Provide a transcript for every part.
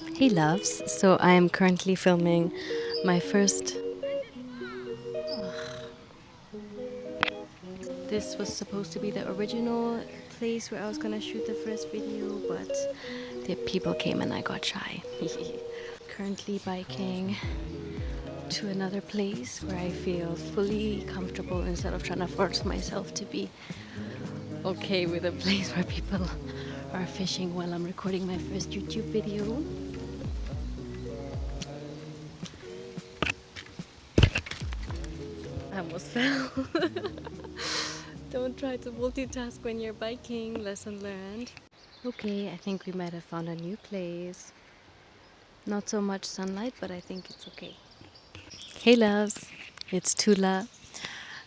Hey loves, so I am currently filming my first. This was supposed to be the original place where I was gonna shoot the first video, but the people came and I got shy. Currently biking to another place where I feel fully comfortable instead of trying to force myself to be okay with a place where people are fishing while I'm recording my first YouTube video. I almost fell. Don't try to multitask when you're biking. Lesson learned. Okay, I think we might have found a new place. Not so much sunlight, but I think it's okay. Hey loves, it's Tula.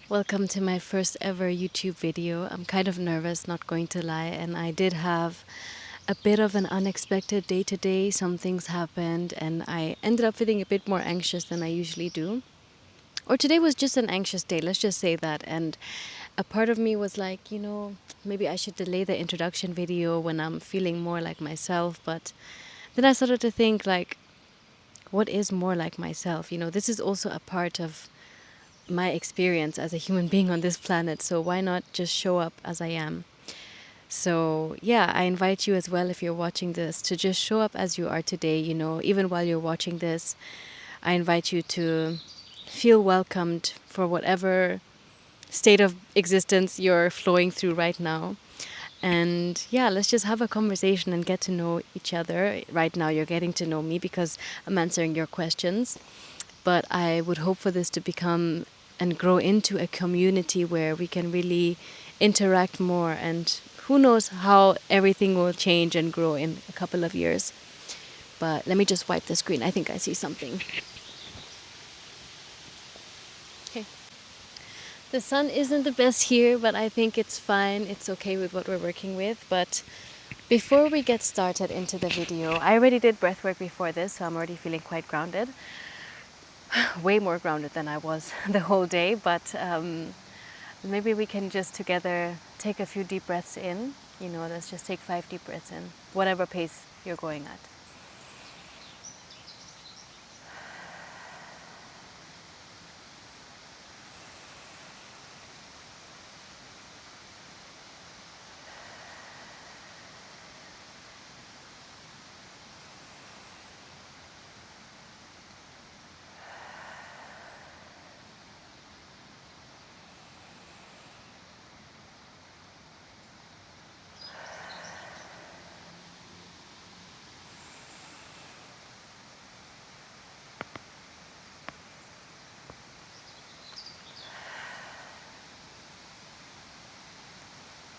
Welcome to my first ever YouTube video. I'm kind of nervous, not going to lie, and I did have a bit of an unexpected day today. Some things happened, and I ended up feeling a bit more anxious than I usually do. Or today was just an anxious day, let's just say that. And a part of me was like, maybe I should delay the introduction video when I'm feeling more like myself. But then I started to think, like, what is more like myself? This is also a part of my experience as a human being on this planet. So why not just show up as I am? So, yeah, I invite you as well, if you're watching this, to just show up as you are today. Even while you're watching this, I invite you to feel welcomed for whatever state of existence you're flowing through right now. And yeah, let's just have a conversation and get to know each other. Right now, you're getting to know me because I'm answering your questions. But I would hope for this to become and grow into a community where we can really interact more. And who knows how everything will change and grow in a couple of years. But let me just wipe the screen. I think I see something. Okay. The sun isn't the best here, but I think it's fine. It's okay with what we're working with. But before we get started into the video, I already did breathwork before this, so I'm already feeling quite grounded. Way more grounded than I was the whole day, but maybe we can just together take a few deep breaths in. Let's just take 5 deep breaths in, whatever pace you're going at.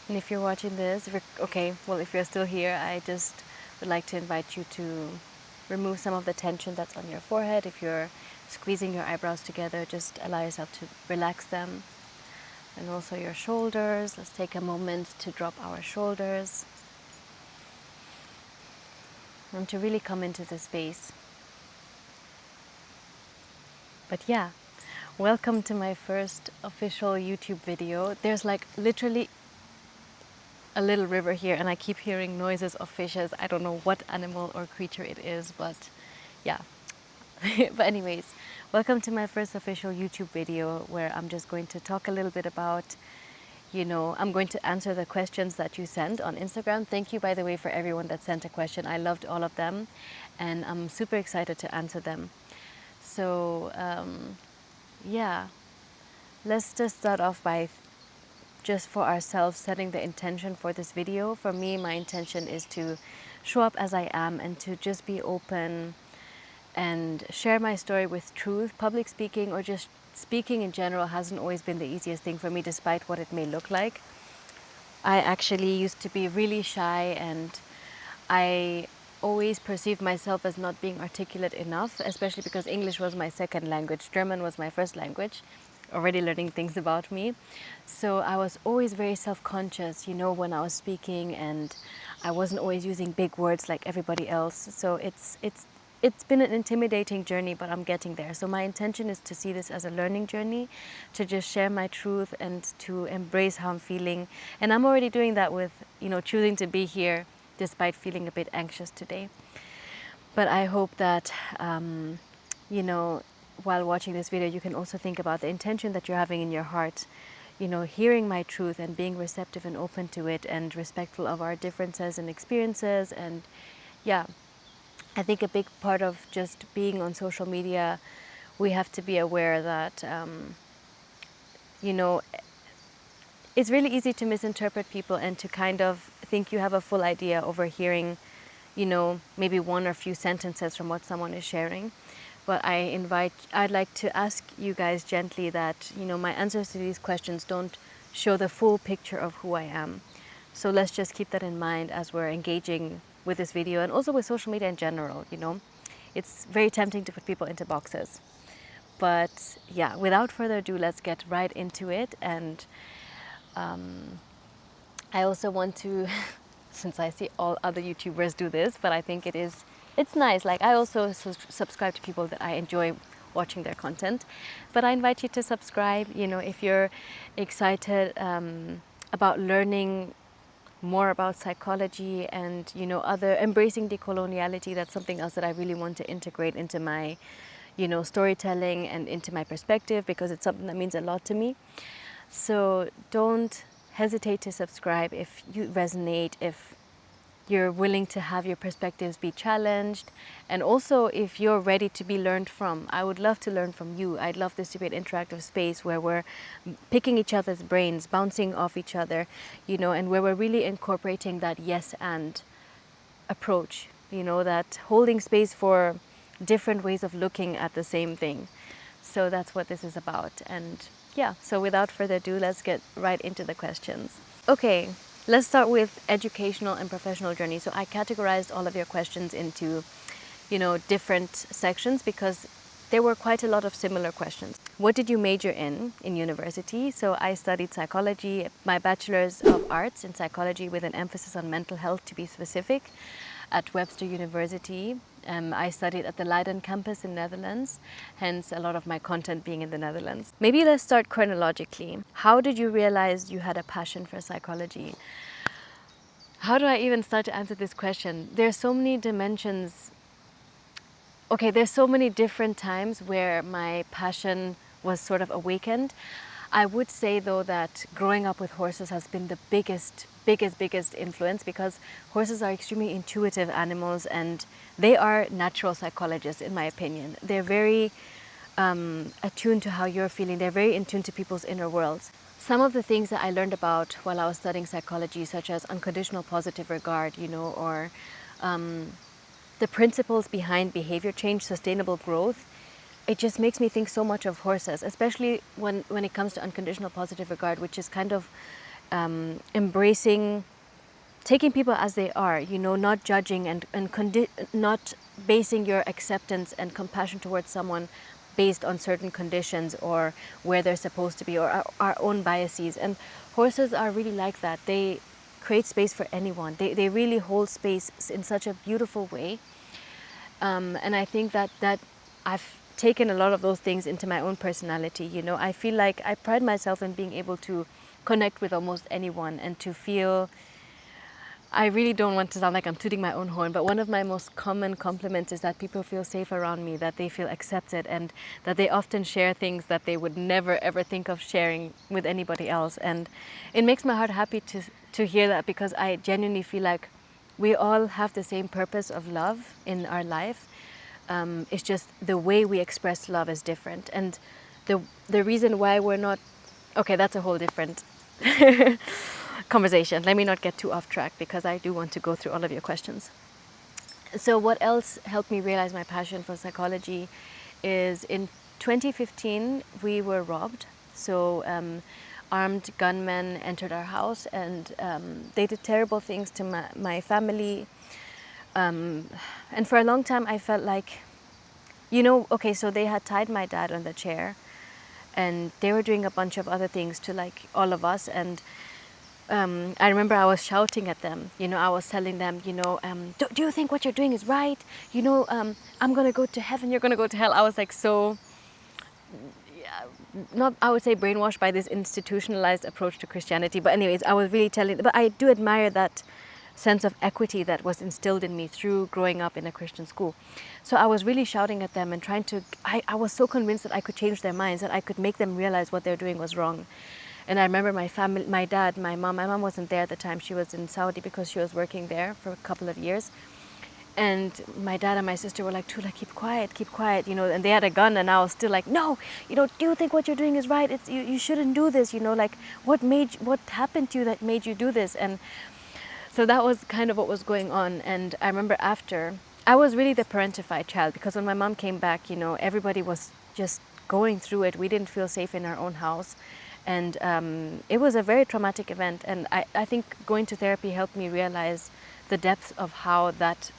And if you're watching this, if you're still here, I just would like to invite you to remove some of the tension that's on your forehead. If you're squeezing your eyebrows together, just allow yourself to relax them. And also your shoulders. Let's take a moment to drop our shoulders. And to really come into the space. But yeah, welcome to my first official YouTube video. There's like literally a little river here and I keep hearing noises of fishes. I don't know what animal or creature it is, but yeah. But anyways, welcome to my first official YouTube video where I'm just going to talk a little bit about, I'm going to answer the questions that you sent on Instagram. Thank you, by the way, for everyone that sent a question. I loved all of them and I'm super excited to answer them. So, yeah, let's just start off by just for ourselves setting the intention for this video. For me, my intention is to show up as I am and to just be open and share my story with truth. Public speaking or just speaking in general hasn't always been the easiest thing for me, despite what it may look like. I actually used to be really shy and I always perceived myself as not being articulate enough, especially because English was my second language. German was my first language, already learning things about me. So I was always very self-conscious, when I was speaking, and I wasn't always using big words like everybody else. So it's been an intimidating journey, but I'm getting there. So my intention is to see this as a learning journey, to just share my truth and to embrace how I'm feeling. And I'm already doing that with, choosing to be here despite feeling a bit anxious today. But I hope that, you know, while watching this video, you can also think about the intention that you're having in your heart, you know, hearing my truth and being receptive and open to it and respectful of our differences and experiences. And yeah, I think a big part of just being on social media, we have to be aware that, you know, it's really easy to misinterpret people and to kind of think you have a full idea over hearing, you know, maybe one or few sentences from what someone is sharing. But I'd like to ask you guys gently that, you know, my answers to these questions don't show the full picture of who I am. So let's just keep that in mind as we're engaging with this video and also with social media in general, you know. It's very tempting to put people into boxes. But yeah, without further ado, let's get right into it. And I also want to, since I see all other YouTubers do this, but I think it's nice. Like I also subscribe to people that I enjoy watching their content. But I invite you to subscribe, you know, if you're excited about learning more about psychology and, you know, other embracing decoloniality. That's something else that I really want to integrate into my, you know, storytelling and into my perspective, because it's something that means a lot to me. So don't hesitate to subscribe if you resonate, if you're willing to have your perspectives be challenged, and also if you're ready to be learned from. I would love to learn from you. I'd love this to be an interactive space where we're picking each other's brains, bouncing off each other, you know, and where we're really incorporating that yes and approach, you know, that holding space for different ways of looking at the same thing. So that's what this is about. And yeah, so without further ado, let's get right into the questions. Okay, let's start with educational and professional journey. So I categorized all of your questions into, you know, different sections because there were quite a lot of similar questions. What did you major in university? So I studied psychology, my bachelor's of arts in psychology with an emphasis on mental health, to be specific, at Webster University. I studied at the Leiden campus in Netherlands, hence a lot of my content being in the Netherlands. Maybe let's start chronologically. How did you realize you had a passion for psychology? How do I even start to answer this question? There's so many dimensions. Okay, there's so many different times where my passion was sort of awakened. I would say though that growing up with horses has been the biggest influence, because horses are extremely intuitive animals and they are natural psychologists, in my opinion. They're very attuned to how you're feeling. They're very in tune to people's inner worlds. Some of the things that I learned about while I was studying psychology, such as unconditional positive regard, you know, or the principles behind behavior change, sustainable growth, it just makes me think so much of horses, especially when it comes to unconditional positive regard, which is kind of embracing, taking people as they are, you know, not judging and not basing your acceptance and compassion towards someone based on certain conditions or where they're supposed to be, or our own biases. And horses are really like that. They create space for anyone. They really hold space in such a beautiful way. And I think that I've taken a lot of those things into my own personality. You know, I feel like I pride myself in being able to connect with almost anyone and to feel, I really don't want to sound like I'm tooting my own horn, but one of my most common compliments is that people feel safe around me, that they feel accepted, and that they often share things that they would never ever think of sharing with anybody else. And it makes my heart happy to hear that, because I genuinely feel like we all have the same purpose of love in our life. It's just the way we express love is different. And the reason why we're not, okay, that's a whole different conversation. Let me not get too off track, because I do want to go through all of your questions. So what else helped me realize my passion for psychology is in 2015 we were robbed. So armed gunmen entered our house and they did terrible things to my family. And for a long time I felt like, you know, okay, so they had tied my dad on the chair and they were doing a bunch of other things to like all of us. And I remember I was shouting at them, you know, I was telling them, you know, do you think what you're doing is right? You know, I'm going to go to heaven, you're going to go to hell. I was like so, not, I would say brainwashed by this institutionalized approach to Christianity. But anyways, I was really telling, but I do admire that sense of equity that was instilled in me through growing up in a Christian school. So I was really shouting at them and trying to, I was so convinced that I could change their minds, that I could make them realize what they're doing was wrong. And I remember my family, my dad, my mom wasn't there at the time. She was in Saudi because she was working there for a couple of years. And my dad and my sister were like, Tula, keep quiet, you know, and they had a gun, and I was still like, no, you know, do you think what you're doing is right? You shouldn't do this, you know, like what happened to you that made you do this? And so that was kind of what was going on. And I remember after, I was really the parentified child, because when my mom came back, you know, everybody was just going through it. We didn't feel safe in our own house. And it was a very traumatic event. And I think going to therapy helped me realize the depth of how that,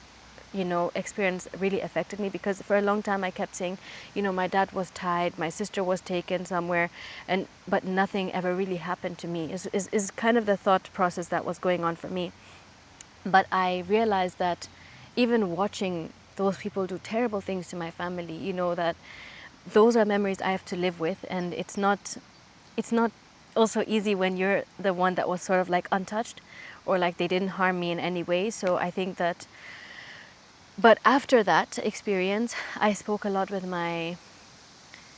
you know, experience really affected me, because for a long time I kept saying, you know, my dad was tied, my sister was taken somewhere, but nothing ever really happened to me, is kind of the thought process that was going on for me. But I realized that even watching those people do terrible things to my family, you know, that those are memories I have to live with, and it's not also easy when you're the one that was sort of like untouched, or like they didn't harm me in any way. So I think that, but after that experience, I spoke a lot with my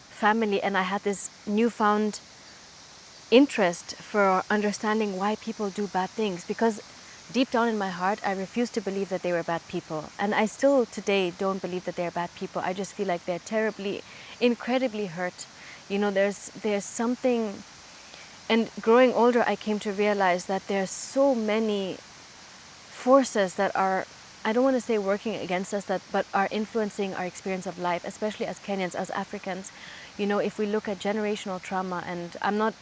family, and I had this newfound interest for understanding why people do bad things, because deep down in my heart, I refused to believe that they were bad people. And I still today don't believe that they're bad people. I just feel like they're terribly, incredibly hurt. You know, there's something, and growing older, I came to realize that there's so many forces that are, I don't want to say working against us, but are influencing our experience of life, especially as Kenyans, as Africans. You know, if we look at generational trauma, and I'm not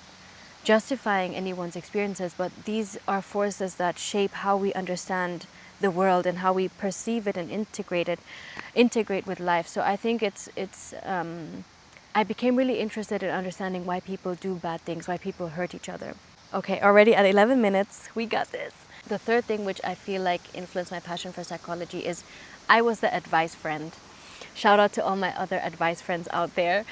justifying anyone's experiences, but these are forces that shape how we understand the world and how we perceive it and integrate with life. So I think I became really interested in understanding why people do bad things, why people hurt each other. Okay, already at 11 minutes, we got this. The third thing which I feel like influenced my passion for psychology is I was the advice friend. Shout out to all my other advice friends out there.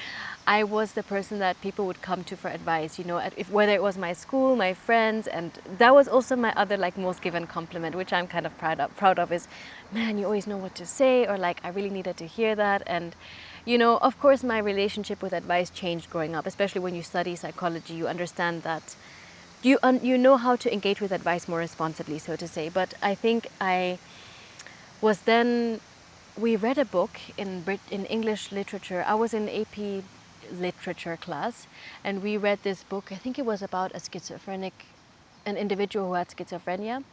I was the person that people would come to for advice, you know, whether it was my school, my friends, and that was also my other like most given compliment, which I'm kind of proud of is, man, you always know what to say, or like I really needed to hear that. And you know, of course, my relationship with advice changed growing up, especially when you study psychology. You understand that you know how to engage with advice more responsibly, so to say. But I think I was then, we read a book in English literature. I was in AP literature class, and we read this book. I think it was about an individual who had schizophrenia,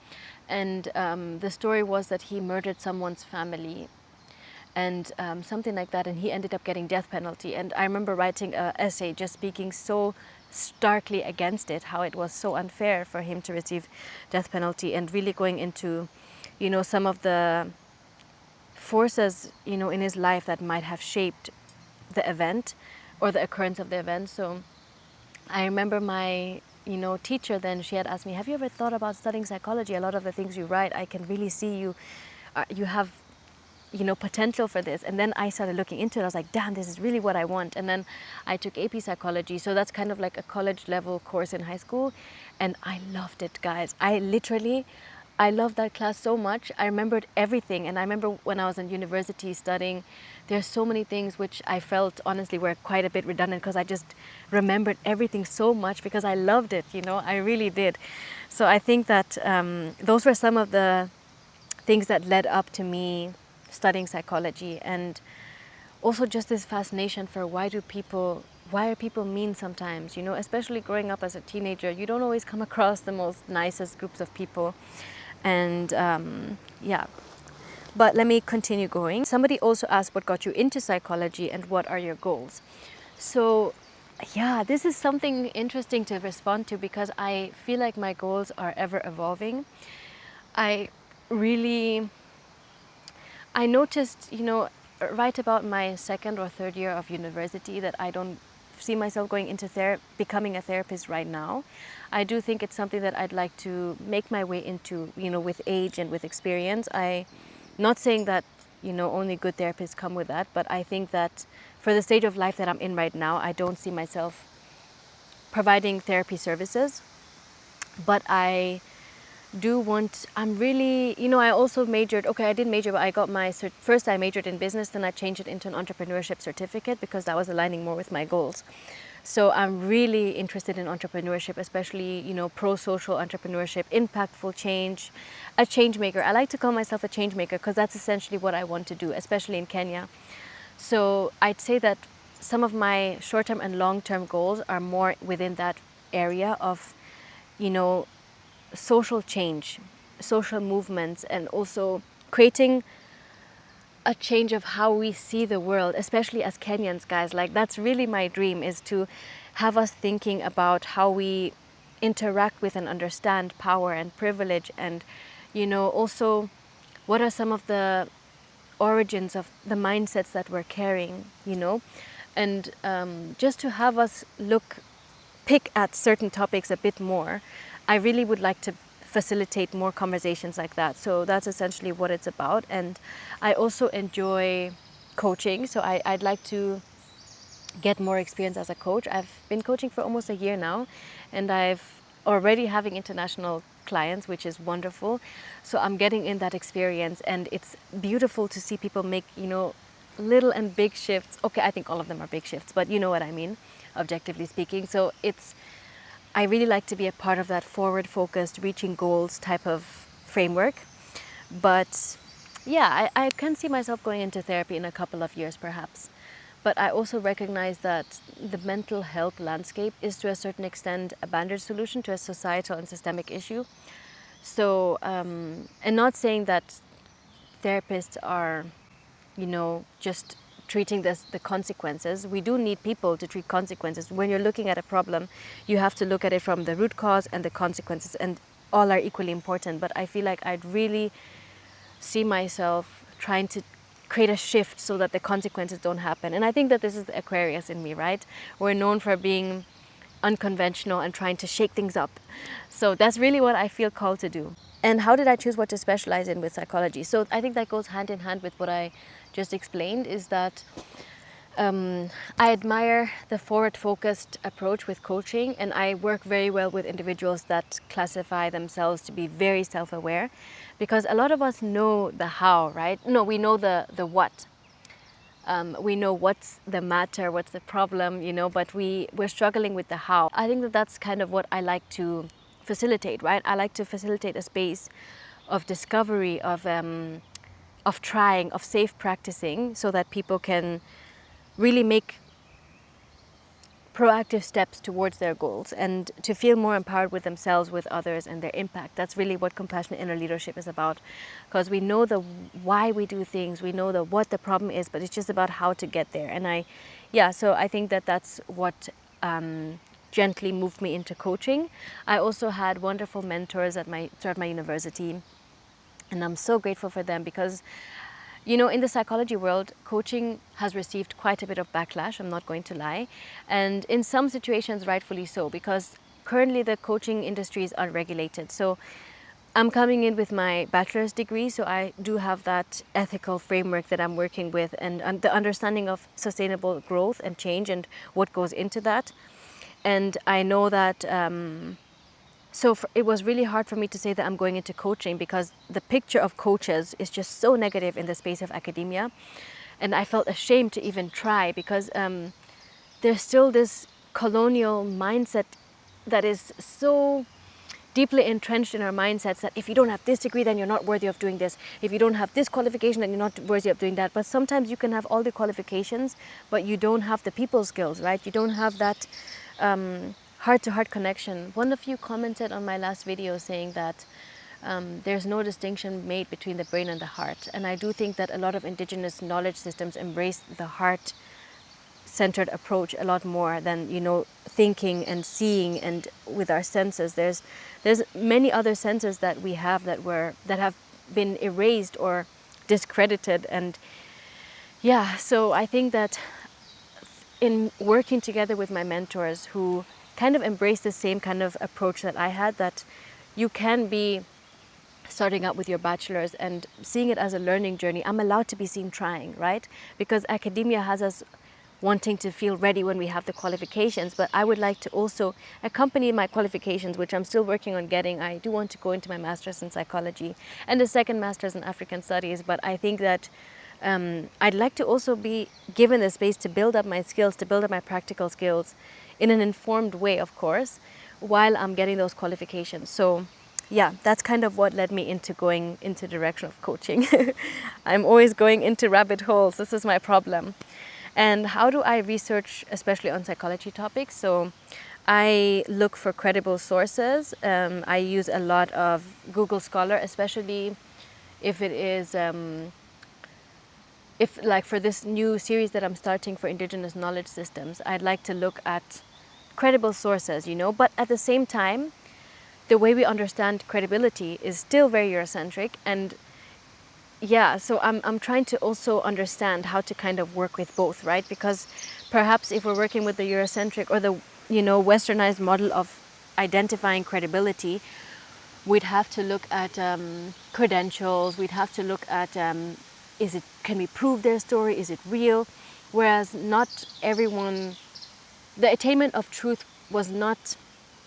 and the story was that he murdered someone's family, and something like that, and he ended up getting death penalty. And I remember writing an essay just speaking so starkly against it, how it was so unfair for him to receive death penalty, and really going into, you know, some of the forces, you know, in his life that might have shaped the event or the occurrence of the event. So I remember my, you know, teacher then, she had asked me, have you ever thought about studying psychology? A lot of the things you write, I can really see you have, you know, potential for this. And then I started looking into it. I was like, damn, this is really what I want. And then I took AP psychology. So that's kind of like a college level course in high school. And I loved it, guys. I loved that class so much. I remembered everything. And I remember when I was in university studying, there's so many things which I felt honestly were quite a bit redundant, because I just remembered everything so much because I loved it, you know, I really did. So I think that those were some of the things that led up to me studying psychology, and also just this fascination for why are people mean sometimes, you know, especially growing up as a teenager. You don't always come across the most nicest groups of people. And yeah, but let me continue going. Somebody also asked what got you into psychology and what are your goals. So yeah, this is something interesting to respond to, because I feel like my goals are ever evolving. I noticed, you know, right about my second or third year of university, that I don't see myself going into becoming a therapist right now. I do think it's something that I'd like to make my way into, you know, with age and with experience. Not saying that, you know, only good therapists come with that, but I think that for the stage of life that I'm in right now, I don't see myself providing therapy services. But I do want, I'm really, you know, I also majored, okay, I did major, but I got my, first I majored in business, then I changed it into an entrepreneurship certificate because that was aligning more with my goals. So I'm really interested in entrepreneurship, especially, you know, pro-social entrepreneurship, impactful change, a change maker. I like to call myself a change maker because that's essentially what I want to do, especially in Kenya. So I'd say that some of my short-term and long-term goals are more within that area of, you know, social change, social movements, and also creating a change of how we see the world, especially as Kenyans, guys. Like, that's really my dream, is to have us thinking about how we interact with and understand power and privilege, and, you know, also what are some of the origins of the mindsets that we're carrying, you know, and just to have us pick at certain topics a bit more. I really would like to facilitate more conversations like that. So that's essentially what it's about. And I also enjoy coaching. So I'd like to get more experience as a coach. I've been coaching for almost a year now, and I've already having international clients, which is wonderful. So I'm getting in that experience, and it's beautiful to see people make, you know, little and big shifts. Okay, I think all of them are big shifts, but you know what I mean, objectively speaking. So I really like to be a part of that forward focused, reaching goals type of framework. But yeah, I can see myself going into therapy in a couple of years perhaps. But I also recognize that the mental health landscape is to a certain extent a bandage solution to a societal and systemic issue. So, and not saying that therapists are, you know, just treating the consequences. We do need people to treat consequences. When you're looking at a problem, you have to look at it from the root cause and the consequences, and all are equally important. But I feel like I'd really see myself trying to create a shift so that the consequences don't happen. And I think that this is the Aquarius in me, right? We're known for being unconventional and trying to shake things up. So that's really what I feel called to do. And how did I choose what to specialize in with psychology? So I think that goes hand in hand with what I just explained, is that I admire the forward focused approach with coaching, and I work very well with individuals that classify themselves to be very self aware, because a lot of us know the how, right? No, we know the what. We know what's the matter, what's the problem, you know, but we're struggling with the how. I think that that's kind of what I like to facilitate, right? I like to facilitate a space of discovery, of trying, of safe practicing, so that people can really make proactive steps towards their goals and to feel more empowered with themselves, with others, and their impact. That's really what compassionate inner leadership is about, because we know the why we do things, we know the what the problem is, but it's just about how to get there. And so I think that that's what gently moved me into coaching. I also had wonderful mentors throughout my university, and I'm so grateful for them, because you know, in the psychology world, coaching has received quite a bit of backlash, I'm not going to lie. And in some situations, rightfully so, because currently the coaching industry is unregulated. So I'm coming in with my bachelor's degree, so I do have that ethical framework that I'm working with, and the understanding of sustainable growth and change and what goes into that. And I know that it was really hard for me to say that I'm going into coaching, because the picture of coaches is just so negative in the space of academia. And I felt ashamed to even try, because there's still this colonial mindset that is so deeply entrenched in our mindsets, that if you don't have this degree, then you're not worthy of doing this. If you don't have this qualification, then you're not worthy of doing that. But sometimes you can have all the qualifications, but you don't have the people skills, right? You don't have that heart-to-heart connection. One of you commented on my last video saying that there's no distinction made between the brain and the heart. And I do think that a lot of indigenous knowledge systems embrace the heart centered approach a lot more than, you know, thinking and seeing and with our senses. There's many other senses that we have that have been erased or discredited. And yeah, so I think that in working together with my mentors, who kind of embrace the same kind of approach that I had, that you can be starting out with your bachelor's and seeing it as a learning journey. I'm allowed to be seen trying, right? Because academia has us wanting to feel ready when we have the qualifications, but I would like to also accompany my qualifications, which I'm still working on getting. I do want to go into my master's in psychology and a second master's in African studies, but I think that I'd like to also be given the space to build up my skills, to build up my practical skills in an informed way, of course, while I'm getting those qualifications. So yeah, that's kind of what led me into going into the direction of coaching. I'm always going into rabbit holes. This is my problem. And how do I research, especially on psychology topics? So I look for credible sources. I use a lot of Google Scholar, especially if it is, if like for this new series that I'm starting for Indigenous knowledge systems, I'd like to look at credible sources, you know, but at the same time, the way we understand credibility is still very Eurocentric. And yeah, so I'm trying to also understand how to kind of work with both, right? Because perhaps if we're working with the Eurocentric or the, you know, westernized model of identifying credibility, we'd have to look at credentials, we'd have to look at can we prove their story, is it real? Whereas not everyone, the attainment of truth was not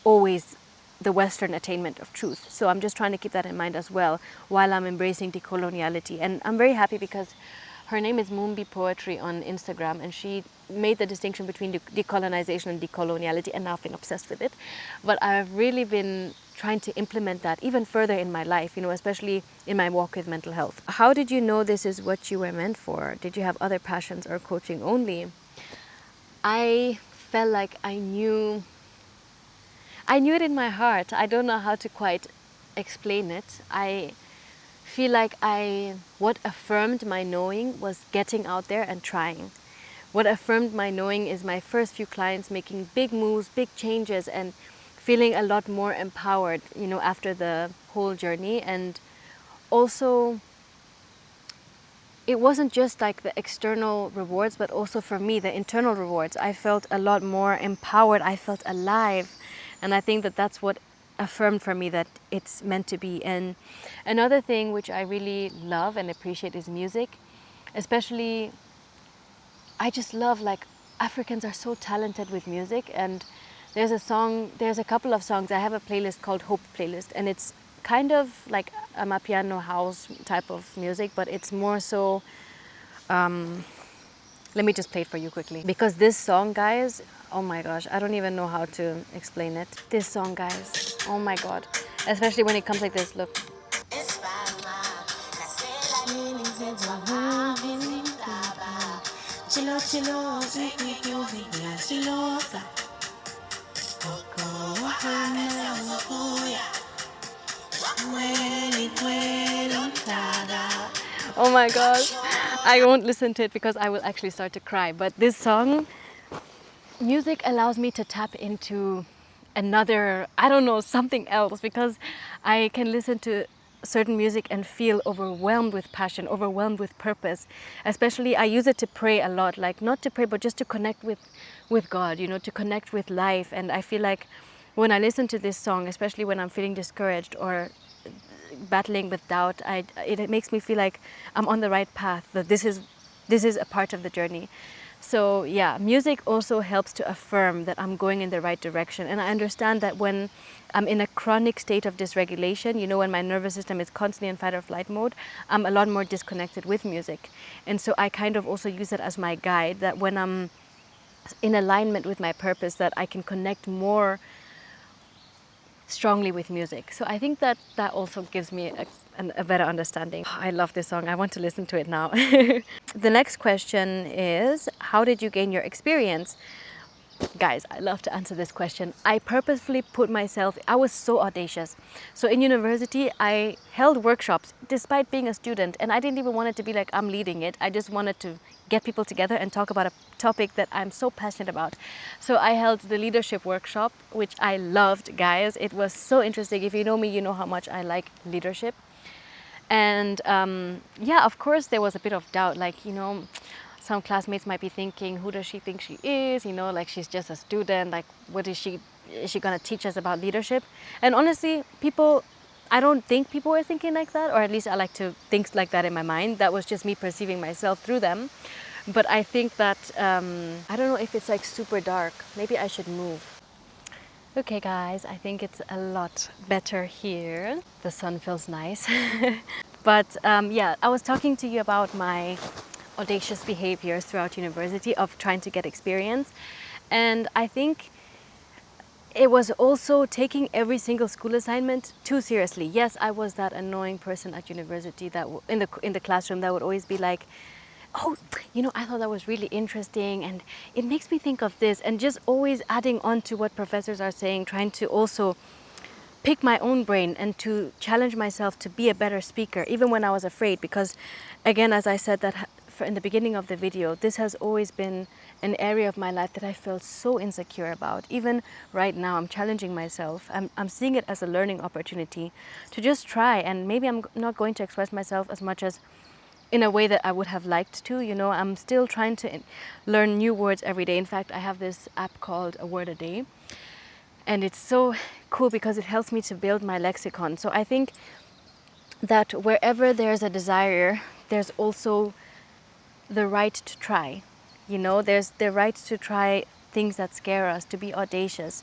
always the Western attainment of truth. So I'm just trying to keep that in mind as well while I'm embracing decoloniality. And I'm very happy because her name is Moonbi Poetry on Instagram, and she made the distinction between decolonization and decoloniality, and now I've been obsessed with it. But I've really been trying to implement that even further in my life, you know, especially in my walk with mental health. How did you know this is what you were meant for? Did you have other passions or coaching only? I felt like I knew it in my heart. I don't know how to quite explain it. I feel like what affirmed my knowing was getting out there and trying. What affirmed my knowing is my first few clients making big moves, big changes, and feeling a lot more empowered, you know, after the whole journey. And also, it wasn't just like the external rewards, but also for me, the internal rewards. I felt a lot more empowered. I felt alive. And I think that that's what affirmed for me that it's meant to be. And another thing which I really love and appreciate is music. Especially, I just love, like, Africans are so talented with music. And there's a couple of songs. I have a playlist called Hope Playlist, and it's kind of like a Amapiano house type of music, but it's more so, let me just play it for you quickly. Because this song, guys, oh my gosh, I don't even know how to explain it. This song, guys, oh my God. Especially when it comes like this, look. Oh my gosh, I won't listen to it because I will actually start to cry. But this song, music allows me to tap into another, I don't know, something else, because I can listen to certain music and feel overwhelmed with passion, overwhelmed with purpose. Especially, I use it to pray a lot, like not to pray, but just to connect with God, you know, to connect with life. And I feel like when I listen to this song, especially when I'm feeling discouraged or battling with doubt, it makes me feel like I'm on the right path, that this is a part of the journey. So yeah, music also helps to affirm that I'm going in the right direction. And I understand that when I'm in a chronic state of dysregulation, you know, when my nervous system is constantly in fight or flight mode, I'm a lot more disconnected with music. And so I kind of also use it as my guide, that when I'm in alignment with my purpose, that I can connect more strongly with music. So I think that also gives me a better understanding. I love this song. I want to listen to it now. The next question is, how did you gain your experience? Guys, I love to answer this question. I purposefully put myself, I was so audacious. So in university, I held workshops despite being a student, and I didn't even want it to be like I'm leading it. I just wanted to get people together and talk about a topic that I'm so passionate about. So I held the leadership workshop, which I loved, guys. It was so interesting. If you know me, you know how much I like leadership. And yeah, of course, there was a bit of doubt, like, you know, some classmates might be thinking, who does she think she is? You know, like, she's just a student. Like, what is she going to teach us about leadership? And honestly, I don't think people were thinking like that, or at least I like to think like that in my mind. That was just me perceiving myself through them. But I think that, I don't know if it's like super dark. Maybe I should move. Okay guys, I think it's a lot better here. The sun feels nice. But yeah, I was talking to you about my audacious behaviors throughout university of trying to get experience. And I think it was also taking every single school assignment too seriously. Yes, I was that annoying person at university that in the classroom that would always be like, "Oh, you know, I thought that was really interesting, and it makes me think of this," and just always adding on to what professors are saying, trying to also pick my own brain and to challenge myself to be a better speaker, even when I was afraid. Because, again, as I said that in the beginning of the video, this has always been an area of my life that I felt so insecure about. Even right now, I'm challenging myself. I'm seeing it as a learning opportunity to just try. And maybe I'm not going to express myself as much as in a way that I would have liked to. You know, I'm still trying to learn new words every day. In fact, I have this app called A Word a Day. And it's so cool because it helps me to build my lexicon. So I think that wherever there's a desire, there's also the right to try. You know, there's the right to try things that scare us, to be audacious.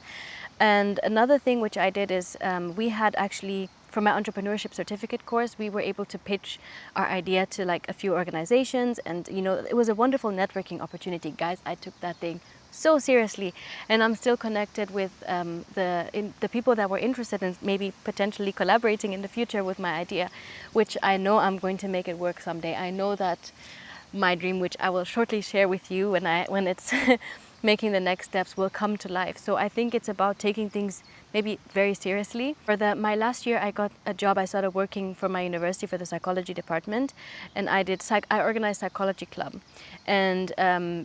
And another thing which I did is we had actually, for my entrepreneurship certificate course, we were able to pitch our idea to like a few organizations. And, you know, it was a wonderful networking opportunity. Guys, I took that thing so seriously, and I'm still connected with the people that were interested in maybe potentially collaborating in the future with my idea, which I know I'm going to make it work someday. I know that my dream, which I will shortly share with you when it's making the next steps, will come to life. So I think it's about taking things maybe very seriously. For my last year, I got a job. I started working for my university for the psychology department, and I organized psychology club, and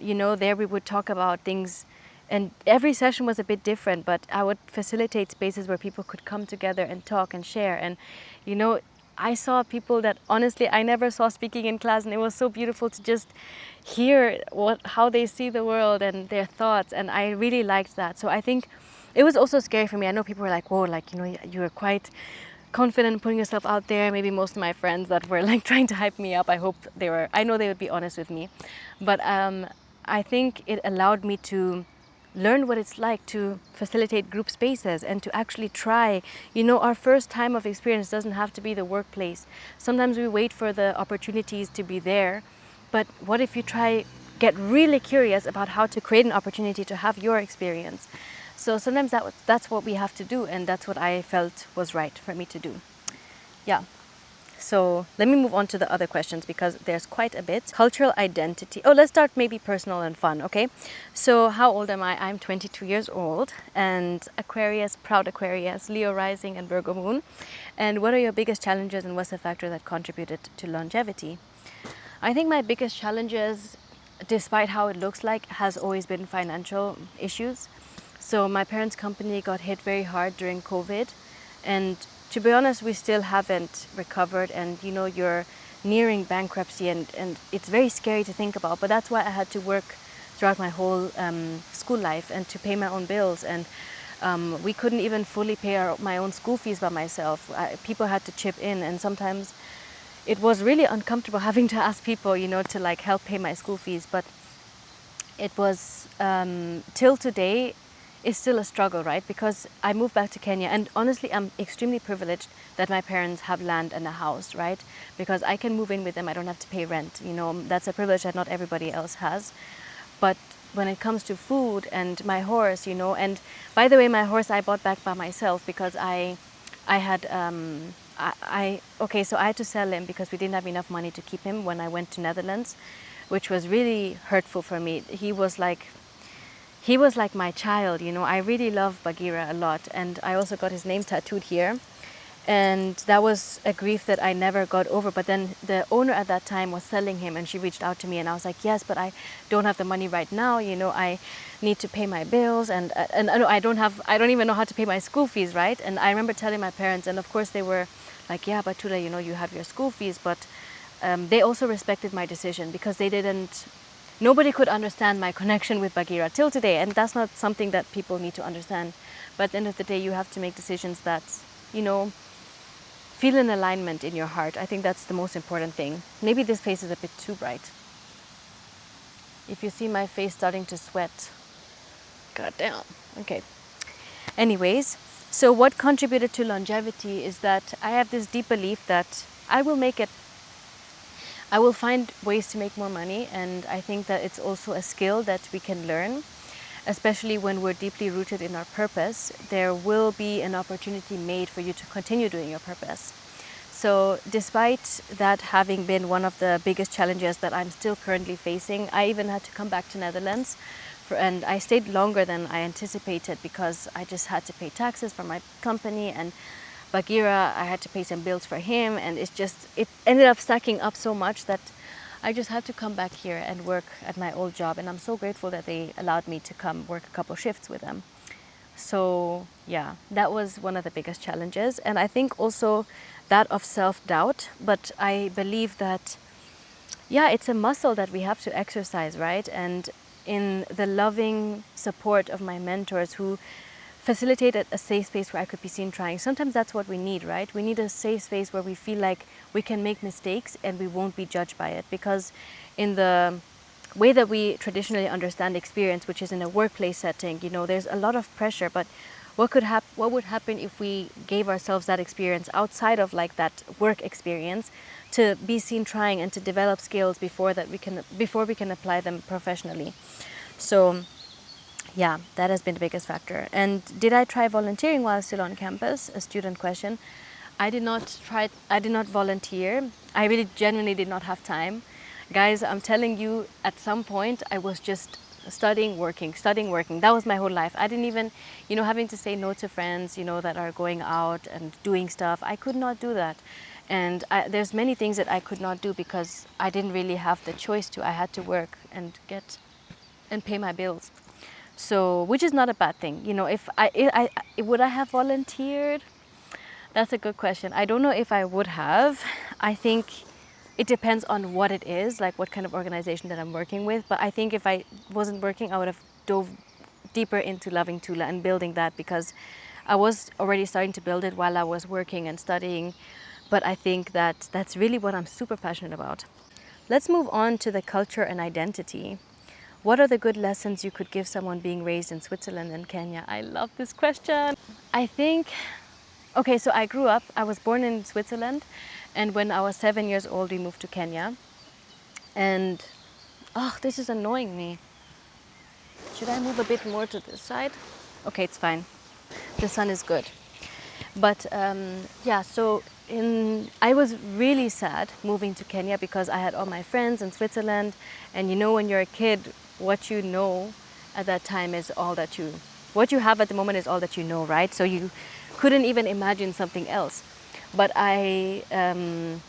you know, there we would talk about things. And every session was a bit different, but I would facilitate spaces where people could come together and talk and share. And, you know, I saw people that honestly I never saw speaking in class, and it was so beautiful to just hear how they see the world and their thoughts, and I really liked that. So I think it was also scary for me. I know people were like, "Whoa, like, you know, you were quite confident putting yourself out there." Maybe most of my friends that were like trying to hype me up, I know they would be honest with me. But I think it allowed me to learn what it's like to facilitate group spaces and to actually try. You know, our first time of experience doesn't have to be the workplace. Sometimes we wait for the opportunities to be there, but what if you get really curious about how to create an opportunity to have your experience? So sometimes that's what we have to do, and that's what I felt was right for me to do. Yeah. So let me move on to the other questions because there's quite a bit. Cultural identity. Oh, let's start maybe personal and fun, okay? So how old am I? I'm 22 years old, and Aquarius, proud Aquarius, Leo rising and Virgo moon. And what are your biggest challenges, and what's the factor that contributed to longevity? I think my biggest challenges, despite how it looks like, has always been financial issues. So my parents' company got hit very hard during COVID, and to be honest, we still haven't recovered. And you know, you're nearing bankruptcy, and it's very scary to think about. But that's why I had to work throughout my whole school life and to pay my own bills. And we couldn't even fully pay my own school fees by myself. People had to chip in, and sometimes it was really uncomfortable having to ask people, you know, to like help pay my school fees. But it was till today is still a struggle, right? Because I moved back to Kenya, and honestly, I'm extremely privileged that my parents have land and a house, right? Because I can move in with them. I don't have to pay rent. You know, that's a privilege that not everybody else has. But when it comes to food and my horse, you know, and by the way, my horse I bought back by myself because I had okay, so I had to sell him because we didn't have enough money to keep him when I went to Netherlands, which was really hurtful for me. He was like my child, you know. I really love Bagheera a lot, and I also got his name tattooed here. And that was a grief that I never got over. But then the owner at that time was selling him, and she reached out to me, and I was like, yes, but I don't have the money right now. You know, I need to pay my bills, and I don't even know how to pay my school fees, right? And I remember telling my parents, and of course they were like, yeah, but Tula, you know, you have your school fees. But they also respected my decision because nobody could understand my connection with Bagheera till today. And that's not something that people need to understand. But at the end of the day, you have to make decisions that, you know, feel an alignment in your heart. I think that's the most important thing. Maybe this place is a bit too bright. If you see my face starting to sweat. God damn. Okay. Anyways, so what contributed to longevity is that I have this deep belief that I will make it. I will find ways to make more money, and I think that it's also a skill that we can learn, especially when we're deeply rooted in our purpose. There will be an opportunity made for you to continue doing your purpose. So despite that having been one of the biggest challenges that I'm still currently facing, I even had to come back to Netherlands and I stayed longer than I anticipated because I just had to pay taxes for my company, and Bagheera, I had to pay some bills for him, and it ended up stacking up so much that I just had to come back here and work at my old job, and I'm so grateful that they allowed me to come work a couple shifts with them. So yeah, that was one of the biggest challenges, and I think also that of self-doubt, but I believe that yeah, it's a muscle that we have to exercise, right? And in the loving support of my mentors who facilitated a safe space where I could be seen trying. Sometimes that's what we need, right? We need a safe space where we feel like we can make mistakes and we won't be judged by it. Because in the way that we traditionally understand experience, which is in a workplace setting, you know, there's a lot of pressure, but what would happen if we gave ourselves that experience outside of like that work experience to be seen trying and to develop skills before we can apply them professionally. So yeah, that has been the biggest factor. And did I try volunteering while still on campus? A student question. I did not volunteer. I really genuinely did not have time. Guys, I'm telling you, at some point I was just studying, working. That was my whole life. I didn't even, you know, having to say no to friends, you know, that are going out and doing stuff. I could not do that. And there's many things that I could not do because I didn't really have the choice to. I had to work and pay my bills. So, which is not a bad thing. You know, if would I have volunteered? That's a good question. I don't know if I would have. I think it depends on what it is, like what kind of organization that I'm working with. But I think if I wasn't working, I would have dove deeper into loving Tula and building that, because I was already starting to build it while I was working and studying. But I think that that's really what I'm super passionate about. Let's move on to the culture and identity. What are the good lessons you could give someone being raised in Switzerland and Kenya? I love this question. I think, okay, so I was born in Switzerland, and when I was 7 years old, we moved to Kenya. And, oh, this is annoying me. Should I move a bit more to this side? Okay, it's fine. The sun is good. But yeah, so I was really sad moving to Kenya because I had all my friends in Switzerland, and you know, when you're a kid, what you know at that time is what you have at the moment is all that you know, right? So you couldn't even imagine something else. But then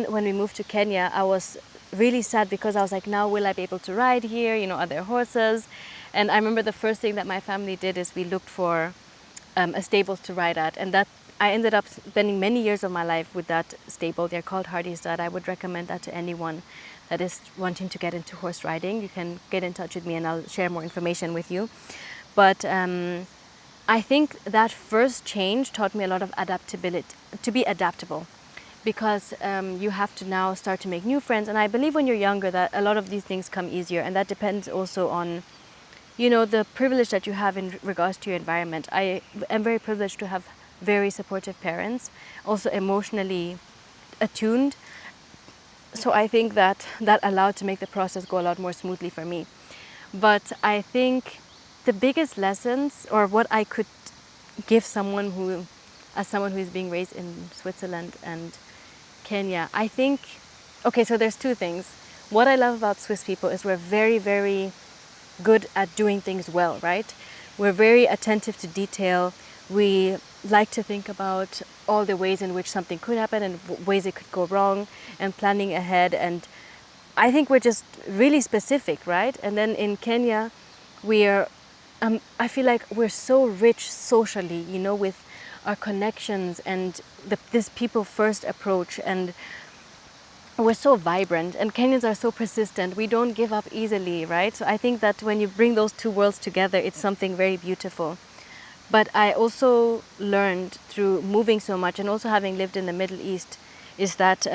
when we moved to Kenya, I was really sad because I was like, now will I be able to ride here? You know, are there horses? And I remember the first thing that my family did is we looked for a stable to ride at, and that I ended up spending many years of my life with that stable. They're called Hardystad. I would recommend that to anyone that is wanting to get into horse riding. You can get in touch with me and I'll share more information with you. But I think that first change taught me a lot of adaptability, to be adaptable, because you have to now start to make new friends. And I believe when you're younger that a lot of these things come easier, and that depends also on, you know, the privilege that you have in regards to your environment. I am very privileged to have very supportive parents, also emotionally attuned. So I think that allowed to make the process go a lot more smoothly for me. But I think the biggest lessons, or what I could give someone as someone who is being raised in Switzerland and Kenya, I think, okay, so there's two things. What I love about Swiss people is we're very, very good at doing things well, right? We're very attentive to detail. We like to think about all the ways in which something could happen and ways it could go wrong, and planning ahead. And I think we're just really specific, right? And then in Kenya, I feel like we're so rich socially, you know, with our connections and this people first approach, and we're so vibrant, and Kenyans are so persistent. We don't give up easily, right? So I think that when you bring those two worlds together, it's something very beautiful. But I also learned through moving so much and also having lived in the Middle East is that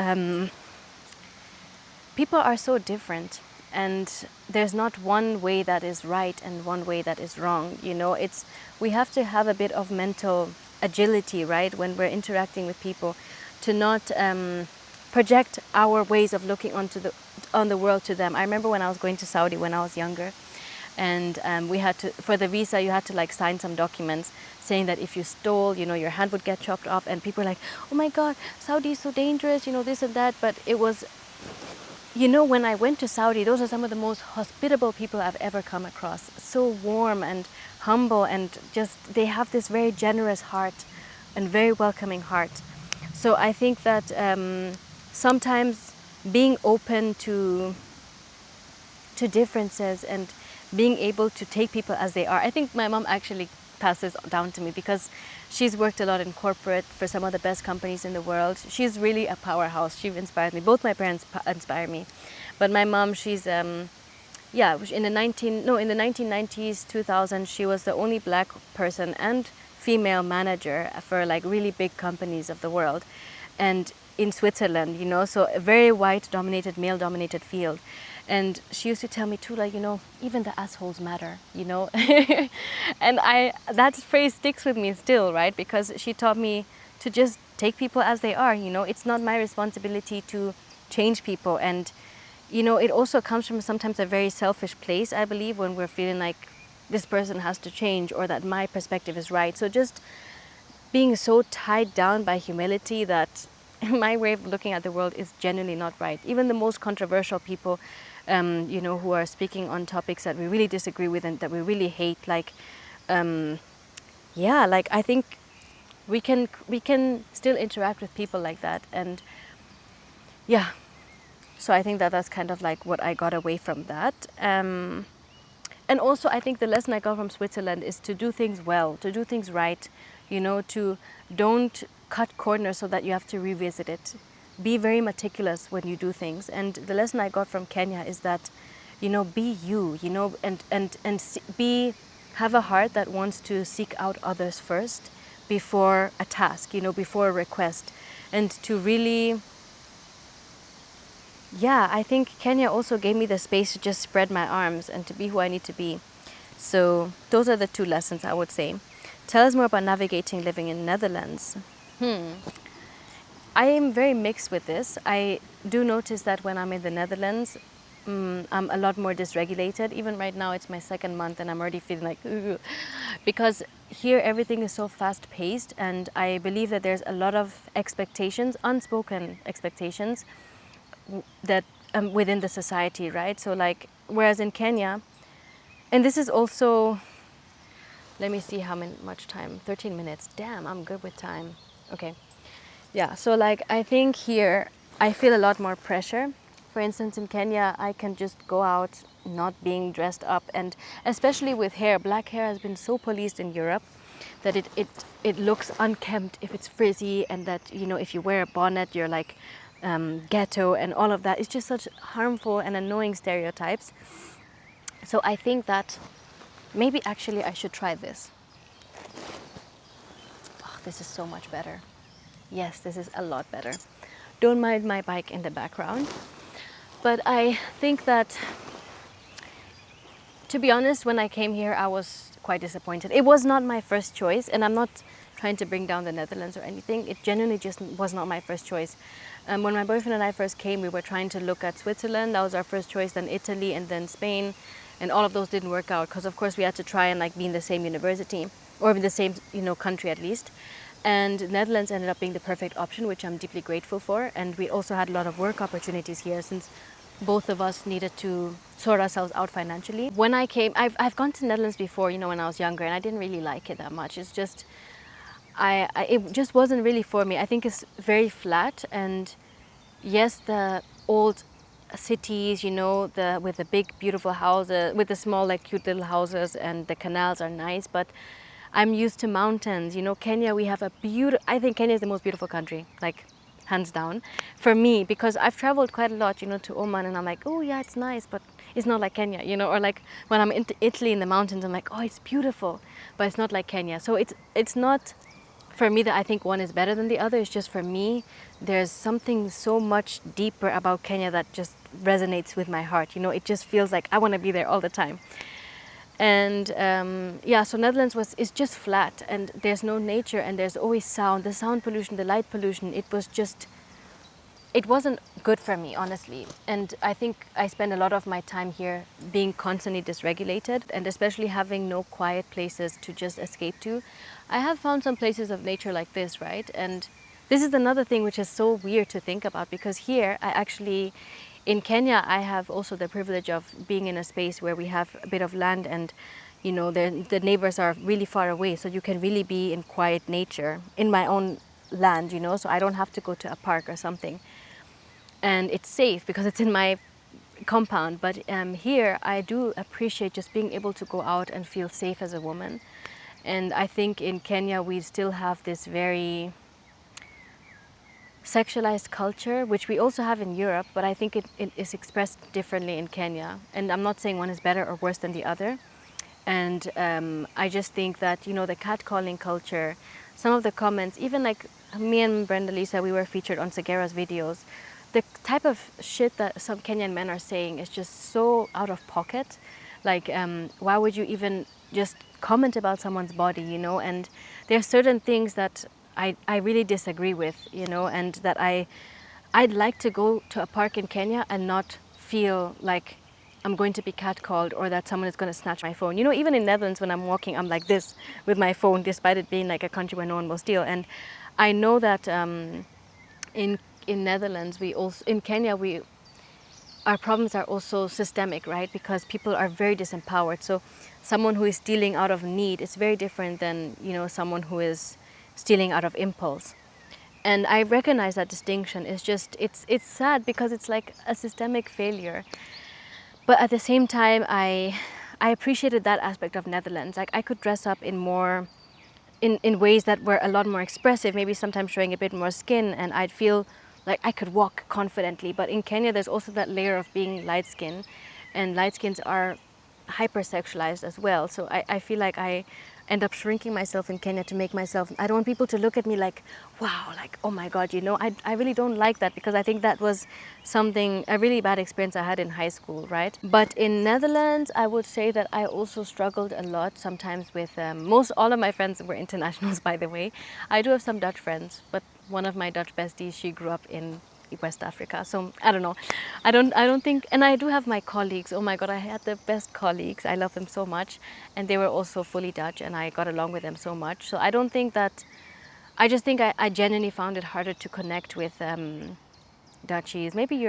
people are so different. and there's not one way that is right and one way that is wrong. You know, it's we have to have a bit of mental agility, right, when we're interacting with people, to not project our ways of looking on the world to them. I remember when I was going to Saudi when I was younger, and we had to, for the visa, you had to like sign some documents saying that if you stole, you know, your hand would get chopped off, and people were like, oh my God, Saudi is so dangerous, you know, this and that. But it was, you know, when I went to Saudi, those are some of the most hospitable people I've ever come across. So warm and humble, and just they have this very generous heart and very welcoming heart. So I think that sometimes being open to differences and being able to take people as they are. I think my mom actually passes down to me because she's worked a lot in corporate for some of the best companies in the world. She's really a powerhouse. She inspired me. Both my parents inspire me. But my mom, she's yeah, in the 1990s, 2000, she was the only black person and female manager for like really big companies of the world, and in Switzerland, you know, so a very white dominated, male dominated field. And she used to tell me, Tula, you know, even the assholes matter, you know. And that phrase sticks with me still, right? Because she taught me to just take people as they are, you know. It's not my responsibility to change people. And you know, it also comes from sometimes a very selfish place, I believe, when we're feeling like this person has to change or that my perspective is right. So just being so tied down by humility that my way of looking at the world is genuinely not right. Even the most controversial people, you know, who are speaking on topics that we really disagree with and that we really hate, like, yeah, like I think we can still interact with people like that. And yeah, so I think that that's kind of like what I got away from that. And also, I think the lesson I got from Switzerland is to do things well, to do things right, you know, to don't cut corners so that you have to revisit it. Be very meticulous when you do things. And the lesson I got from Kenya is that, you know, be you know, and have a heart that wants to seek out others first before a task, you know, before a request, and to really, yeah, I think Kenya also gave me the space to just spread my arms and to be who I need to be. So those are the two lessons I would say. Tell us more about navigating living in Netherlands. I am very mixed with this. I do notice that when I'm in the Netherlands, I'm a lot more dysregulated. Even right now, it's my second month and I'm already feeling like, ugh. Because here everything is so fast paced, and I believe that there's a lot of expectations, unspoken expectations, that within the society, right? So like, whereas in Kenya, and this is also, let me see how much time, 13 minutes. Damn, I'm good with time. Okay. Yeah, so like I think here I feel a lot more pressure. For instance, in Kenya, I can just go out not being dressed up, and especially with hair. Black hair has been so policed in Europe that it looks unkempt if it's frizzy, and that, you know, if you wear a bonnet, you're like ghetto and all of that. It's just such harmful and annoying stereotypes. So I think that maybe actually I should try this. Oh, this is so much better. Yes, this is a lot better. Don't mind my bike in the background. But I think that, to be honest, when I came here, I was quite disappointed. It was not my first choice, and I'm not trying to bring down the Netherlands or anything. It genuinely just was not my first choice. When my boyfriend and I first came, we were trying to look at Switzerland. That was our first choice, then Italy, and then Spain. And all of those didn't work out because, of course, we had to try and like be in the same university, or in the same, you know, country at least. And Netherlands ended up being the perfect option, which I'm deeply grateful for. And we also had a lot of work opportunities here, since both of us needed to sort ourselves out financially. When I came, I've gone to Netherlands before, you know, when I was younger, and I didn't really like it that much. It's just, it just wasn't really for me. I think it's very flat, and yes, the old cities, you know, with the big beautiful houses, with the small like cute little houses, and the canals are nice, but I'm used to mountains. You know, Kenya, we have I think Kenya is the most beautiful country, like hands down, for me, because I've traveled quite a lot, you know, to Oman, and I'm like, oh yeah, it's nice, but it's not like Kenya, you know. Or like when I'm in Italy in the mountains, I'm like, oh, it's beautiful, but it's not like Kenya. So it's not for me that I think one is better than the other. It's just, for me, there's something so much deeper about Kenya that just resonates with my heart. You know, it just feels like I want to be there all the time. And yeah, so Netherlands is just flat, and there's no nature, and there's always sound, the sound pollution, the light pollution. It wasn't good for me, honestly. And I think I spend a lot of my time here being constantly dysregulated, and especially having no quiet places to just escape to. I have found some places of nature like this, right? And this is another thing which is so weird to think about, because here I actually, in Kenya, I have also the privilege of being in a space where we have a bit of land, and you know, the neighbors are really far away, so you can really be in quiet nature in my own land, you know, so I don't have to go to a park or something. And it's safe because it's in my compound. But here I do appreciate just being able to go out and feel safe as a woman. And I think in Kenya we still have this very sexualized culture, which we also have in Europe, but I think it is expressed differently in Kenya. And I'm not saying one is better or worse than the other. And I just think that, you know, the catcalling culture, some of the comments, even like me and Brenda Lisa, we were featured on Segura's videos. The type of shit that some Kenyan men are saying is just so out of pocket. Like, why would you even just comment about someone's body, you know? And there are certain things that I really disagree with, you know, and that I'd like to go to a park in Kenya and not feel like I'm going to be catcalled or that someone is going to snatch my phone. You know, even in Netherlands, when I'm walking, I'm like this with my phone, despite it being like a country where no one will steal. And I know that in Netherlands, we also in Kenya, our problems are also systemic, right? Because people are very disempowered. So someone who is stealing out of need is very different than, you know, someone who is stealing out of impulse. And I recognize that distinction. It's just it's sad because it's like a systemic failure. But at the same time, I appreciated that aspect of Netherlands. Like I could dress up in more in ways that were a lot more expressive, maybe sometimes showing a bit more skin, and I'd feel like I could walk confidently. But in Kenya, there's also that layer of being light skin, and light skins are hypersexualized as well. So I feel like I end up shrinking myself in Kenya to make myself, I don't want people to look at me like, wow, like, oh my God, you know, I really don't like that, because I think that was something, a really bad experience I had in high school, right? But in Netherlands, I would say that I also struggled a lot sometimes with, all of my friends were internationals, by the way. I do have some Dutch friends, but one of my Dutch besties, she grew up in West Africa. So I don't know. I don't think, and I do have my colleagues. Oh my God, I had the best colleagues. I love them so much. And they were also fully Dutch, and I got along with them so much. So I don't think that, I just think I genuinely found it harder to connect with Dutchies, maybe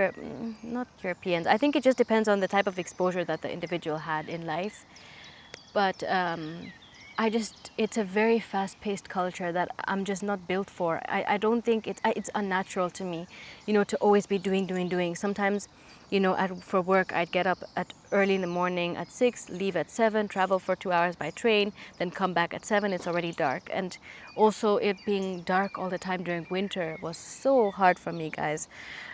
not Europeans. I think it just depends on the type of exposure that the individual had in life. But it's a very fast-paced culture that I'm just not built for. I don't think it's unnatural to me, you know, to always be doing. Sometimes, you know, for work, I'd get up at early in the morning at 6, leave at 7, travel for 2 hours by train, then come back at 7. It's already dark. And also it being dark all the time during winter was so hard for me, guys.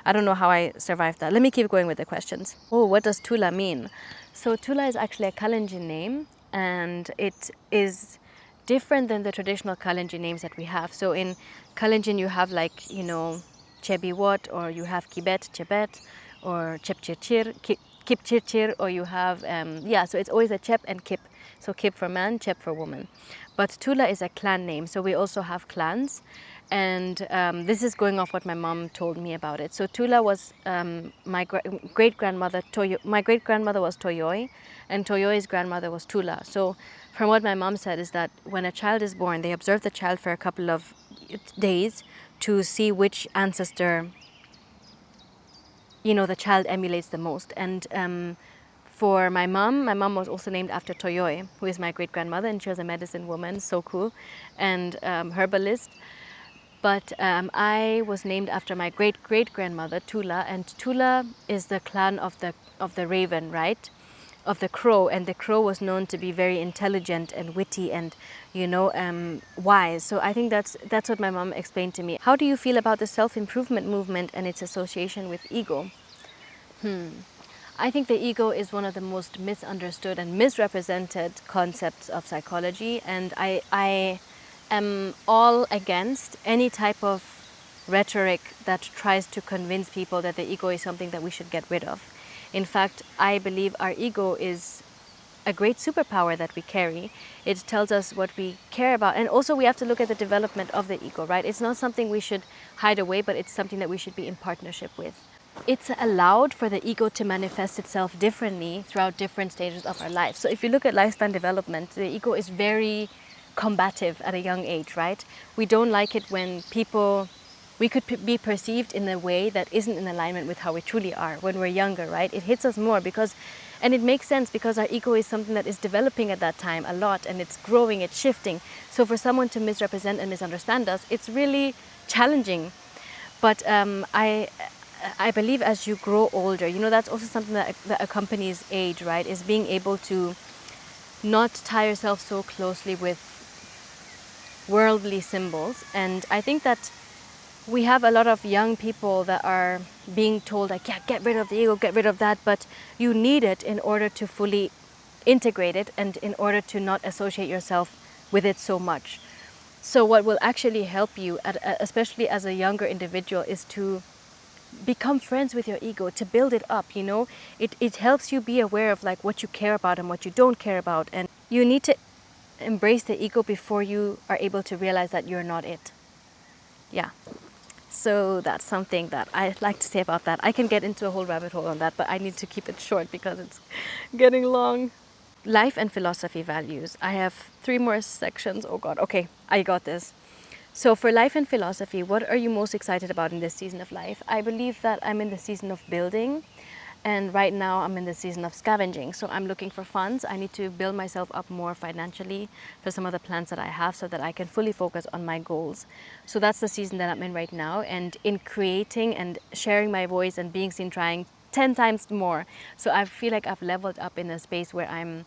I don't know how I survived that. Let me keep going with the questions. Oh, what does Tula mean? So Tula is actually a Kalenjin name, and it is different than the traditional Kalenjin names that we have. So in Kalenjin you have, like, you know, Chebiwot, or you have Kibet, Chebet, or Chepchirchir, Kipchirchir, or you have, so it's always a Chep and Kip. So Kip for man, Chep for woman. But Tula is a clan name, so we also have clans. And this is going off what my mom told me about it. So Tula was my great-grandmother. My great-grandmother was Toyoi, and Toyoi's grandmother was Tula. So from what my mom said is that when a child is born, they observe the child for a couple of days to see which ancestor, you know, the child emulates the most. And for my mom was also named after Toyoi, who is my great-grandmother, and she was a medicine woman, so cool, and herbalist. But I was named after my great-great-grandmother, Tula, and Tula is the clan of the raven, right? Of the crow, and the crow was known to be very intelligent and witty and, you know, wise. So I think that's what my mom explained to me. How do you feel about the self-improvement movement and its association with ego? I think the ego is one of the most misunderstood and misrepresented concepts of psychology, and I am all against any type of rhetoric that tries to convince people that the ego is something that we should get rid of. In fact, I believe our ego is a great superpower that we carry. It tells us what we care about. And also we have to look at the development of the ego, right? It's not something we should hide away, but it's something that we should be in partnership with. It's allowed for the ego to manifest itself differently throughout different stages of our life. So if you look at lifespan development, the ego is very combative at a young age, right? We don't like it when we could be perceived in a way that isn't in alignment with how we truly are when we're younger, right? It hits us more because, and it makes sense because our ego is something that is developing at that time a lot, and it's growing, it's shifting. So for someone to misrepresent and misunderstand us, it's really challenging. But I believe as you grow older, that's also something that accompanies age, right? Is being able to not tie yourself so closely with worldly symbols. And I think that we have a lot of young people that are being told like, yeah, get rid of the ego, get rid of that, but you need it in order to fully integrate it and in order to not associate yourself with it so much. So what will actually help you, especially as a younger individual, is to become friends with your ego, to build it up. It helps you be aware of like what you care about and what you don't care about, and you need to embrace the ego before you are able to realize that you're not it. Yeah. So that's something that I'd like to say about that. I can get into a whole rabbit hole on that, but I need to keep it short because it's getting long. Life and philosophy values. I have 3 more sections. Oh God, okay, I got this. So for life and philosophy, what are you most excited about in this season of life? I believe that I'm in the season of building, and right now I'm in the season of scavenging. So I'm looking for funds. I need to build myself up more financially for some of the plans that I have so that I can fully focus on my goals. So that's the season that I'm in right now. And in creating and sharing my voice and being seen, trying 10 times more. So I feel like I've leveled up in a space where I'm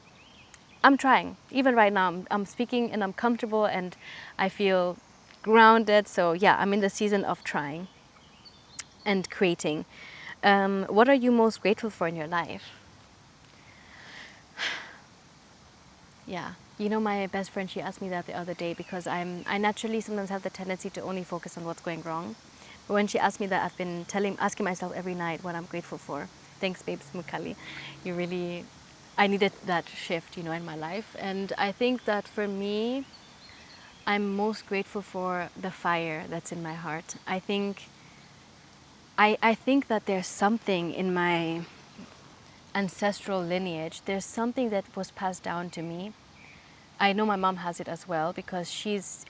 trying. Even right now, I'm speaking and I'm comfortable and I feel grounded. So yeah, I'm in the season of trying and creating. What are you most grateful for in your life? Yeah, my best friend, she asked me that the other day because I naturally sometimes have the tendency to only focus on what's going wrong. But when she asked me that, I've been asking myself every night what I'm grateful for. Thanks, babes, Mukali. I needed that shift, in my life. And I think that for me, I'm most grateful for the fire that's in my heart. I think that there's something in my ancestral lineage. There's something that was passed down to me. I know my mom has it as well because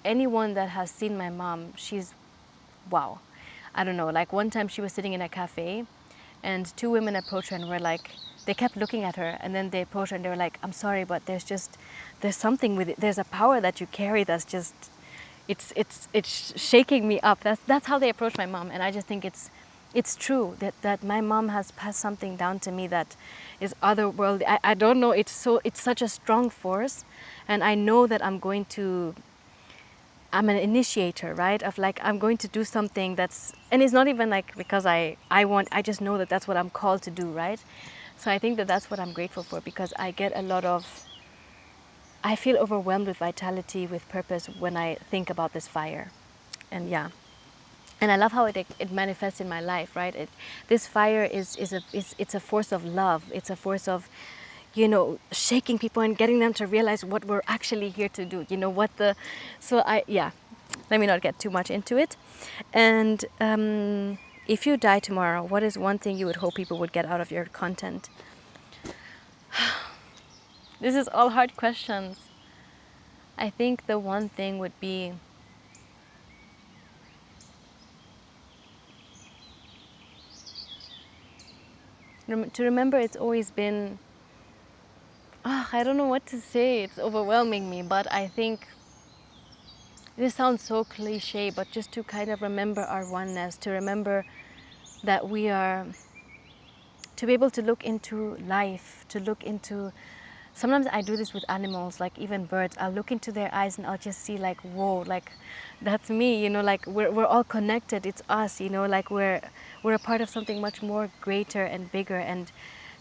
anyone that has seen my mom, she's wow. I don't know, like one time she was sitting in a cafe and 2 women approached her and were like, they kept looking at her, and then they approached her and they were like, I'm sorry, but there's something with it. There's a power that you carry that's just, it's shaking me up. That's how they approached my mom. And I just think it's true that my mom has passed something down to me that is otherworldly. I don't know, it's such a strong force. And I know that I'm an initiator, right? Of like, I'm going to do something and it's not even like because I just know that that's what I'm called to do, right? So I think that that's what I'm grateful for because I feel overwhelmed with vitality, with purpose when I think about this fire. And yeah. And I love how it manifests in my life, right? This fire it's a force of love. It's a force of, shaking people and getting them to realize what we're actually here to do. Let me not get too much into it. And if you die tomorrow, what is one thing you would hope people would get out of your content? This is all hard questions. I think the one thing would be to remember it's always been, I don't know what to say, it's overwhelming me, but I think this sounds so cliche, but just to kind of remember our oneness, to remember that to be able to look into life, to look into, sometimes I do this with animals, like even birds. I'll look into their eyes and I'll just see like, whoa, like that's me, like we're all connected, it's us, like we're a part of something much more greater and bigger. And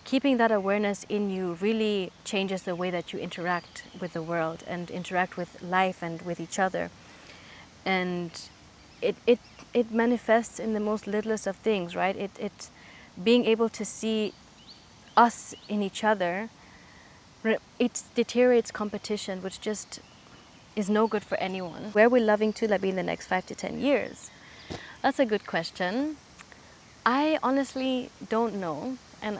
keeping that awareness in you really changes the way that you interact with the world and interact with life and with each other. And it it manifests in the most littlest of things, right? It being able to see us in each other, it deteriorates competition, which just is no good for anyone. Where will loving Tula be in the next 5 to 10 years? That's a good question. I honestly don't know. And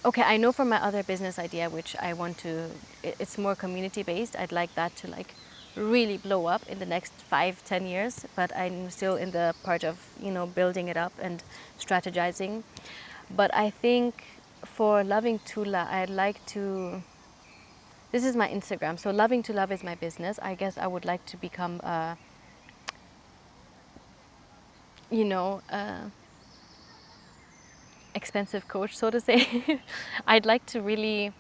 okay, I know from my other business idea, which I want to, it's more community based. I'd like that to like really blow up in the next 5, 10 years. But I'm still in the part of, building it up and strategizing. But I think for loving Tula, I'd like to, this is my Instagram. So loving to love is my business. I guess I would like to become a, you know, a expensive coach, so to say. I'd like to really,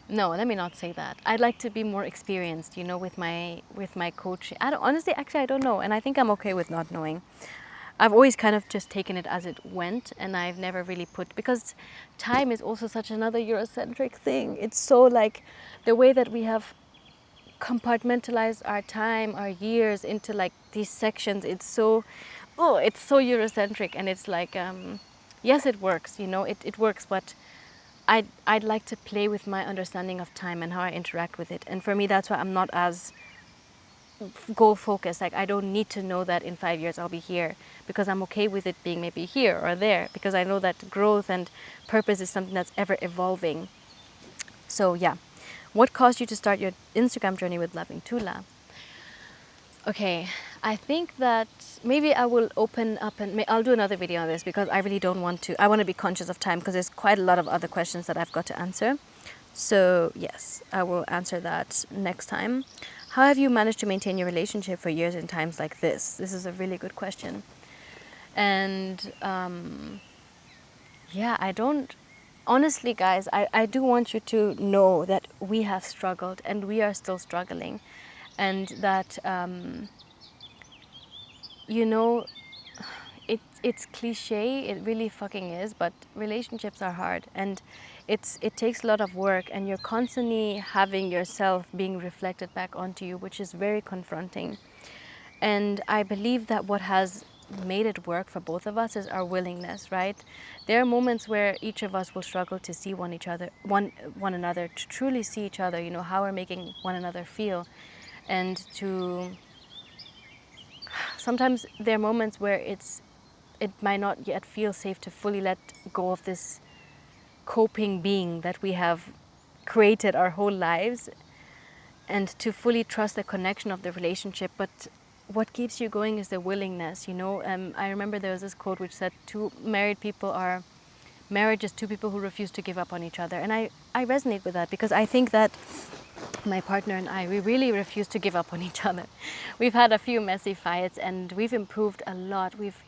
no, let me not say that. I'd like to be more experienced, with my coaching. I don't, honestly, actually, I don't know, and I think I'm okay with not knowing. I've always kind of just taken it as it went, and I've never really because time is also such another Eurocentric thing. It's so like the way that we have compartmentalized our time, our years into like these sections. It's so Eurocentric, and it's like, yes, it works. It works, but I'd like to play with my understanding of time and how I interact with it. And for me, that's why I'm not as goal focused. Like, I don't need to know that in 5 years I'll be here, because I'm okay with it being maybe here or there, because I know that growth and purpose is something that's ever evolving. So yeah, what caused you to start your Instagram journey with Loving Tula? Okay, I think that maybe I will open up and I'll do another video on this, because I really don't want to. I want to be conscious of time, because there's quite a lot of other questions that I've got to answer. So yes, I will answer that next time. How have you managed to maintain your relationship for years in times like this? This is a really good question. And yeah, I don't, honestly, guys, I do want you to know that we have struggled and we are still struggling. And that, you know, it's cliche, it really fucking is, but relationships are hard, and it takes a lot of work, and you're constantly having yourself being reflected back onto you, which is very confronting. And I believe that what has made it work for both of us is our willingness, right? There are moments where each of us will struggle to see one another, to truly see each other, how we're making one another feel. And to sometimes there are moments where it might not yet feel safe to fully let go of this coping being that we have created our whole lives, and to fully trust the connection of the relationship. But what keeps you going is the willingness. I remember there was this quote which said, marriage is two people who refuse to give up on each other. And I resonate with that, because I think that my partner and I, we really refuse to give up on each other. We've had a few messy fights, and we've improved a lot. We've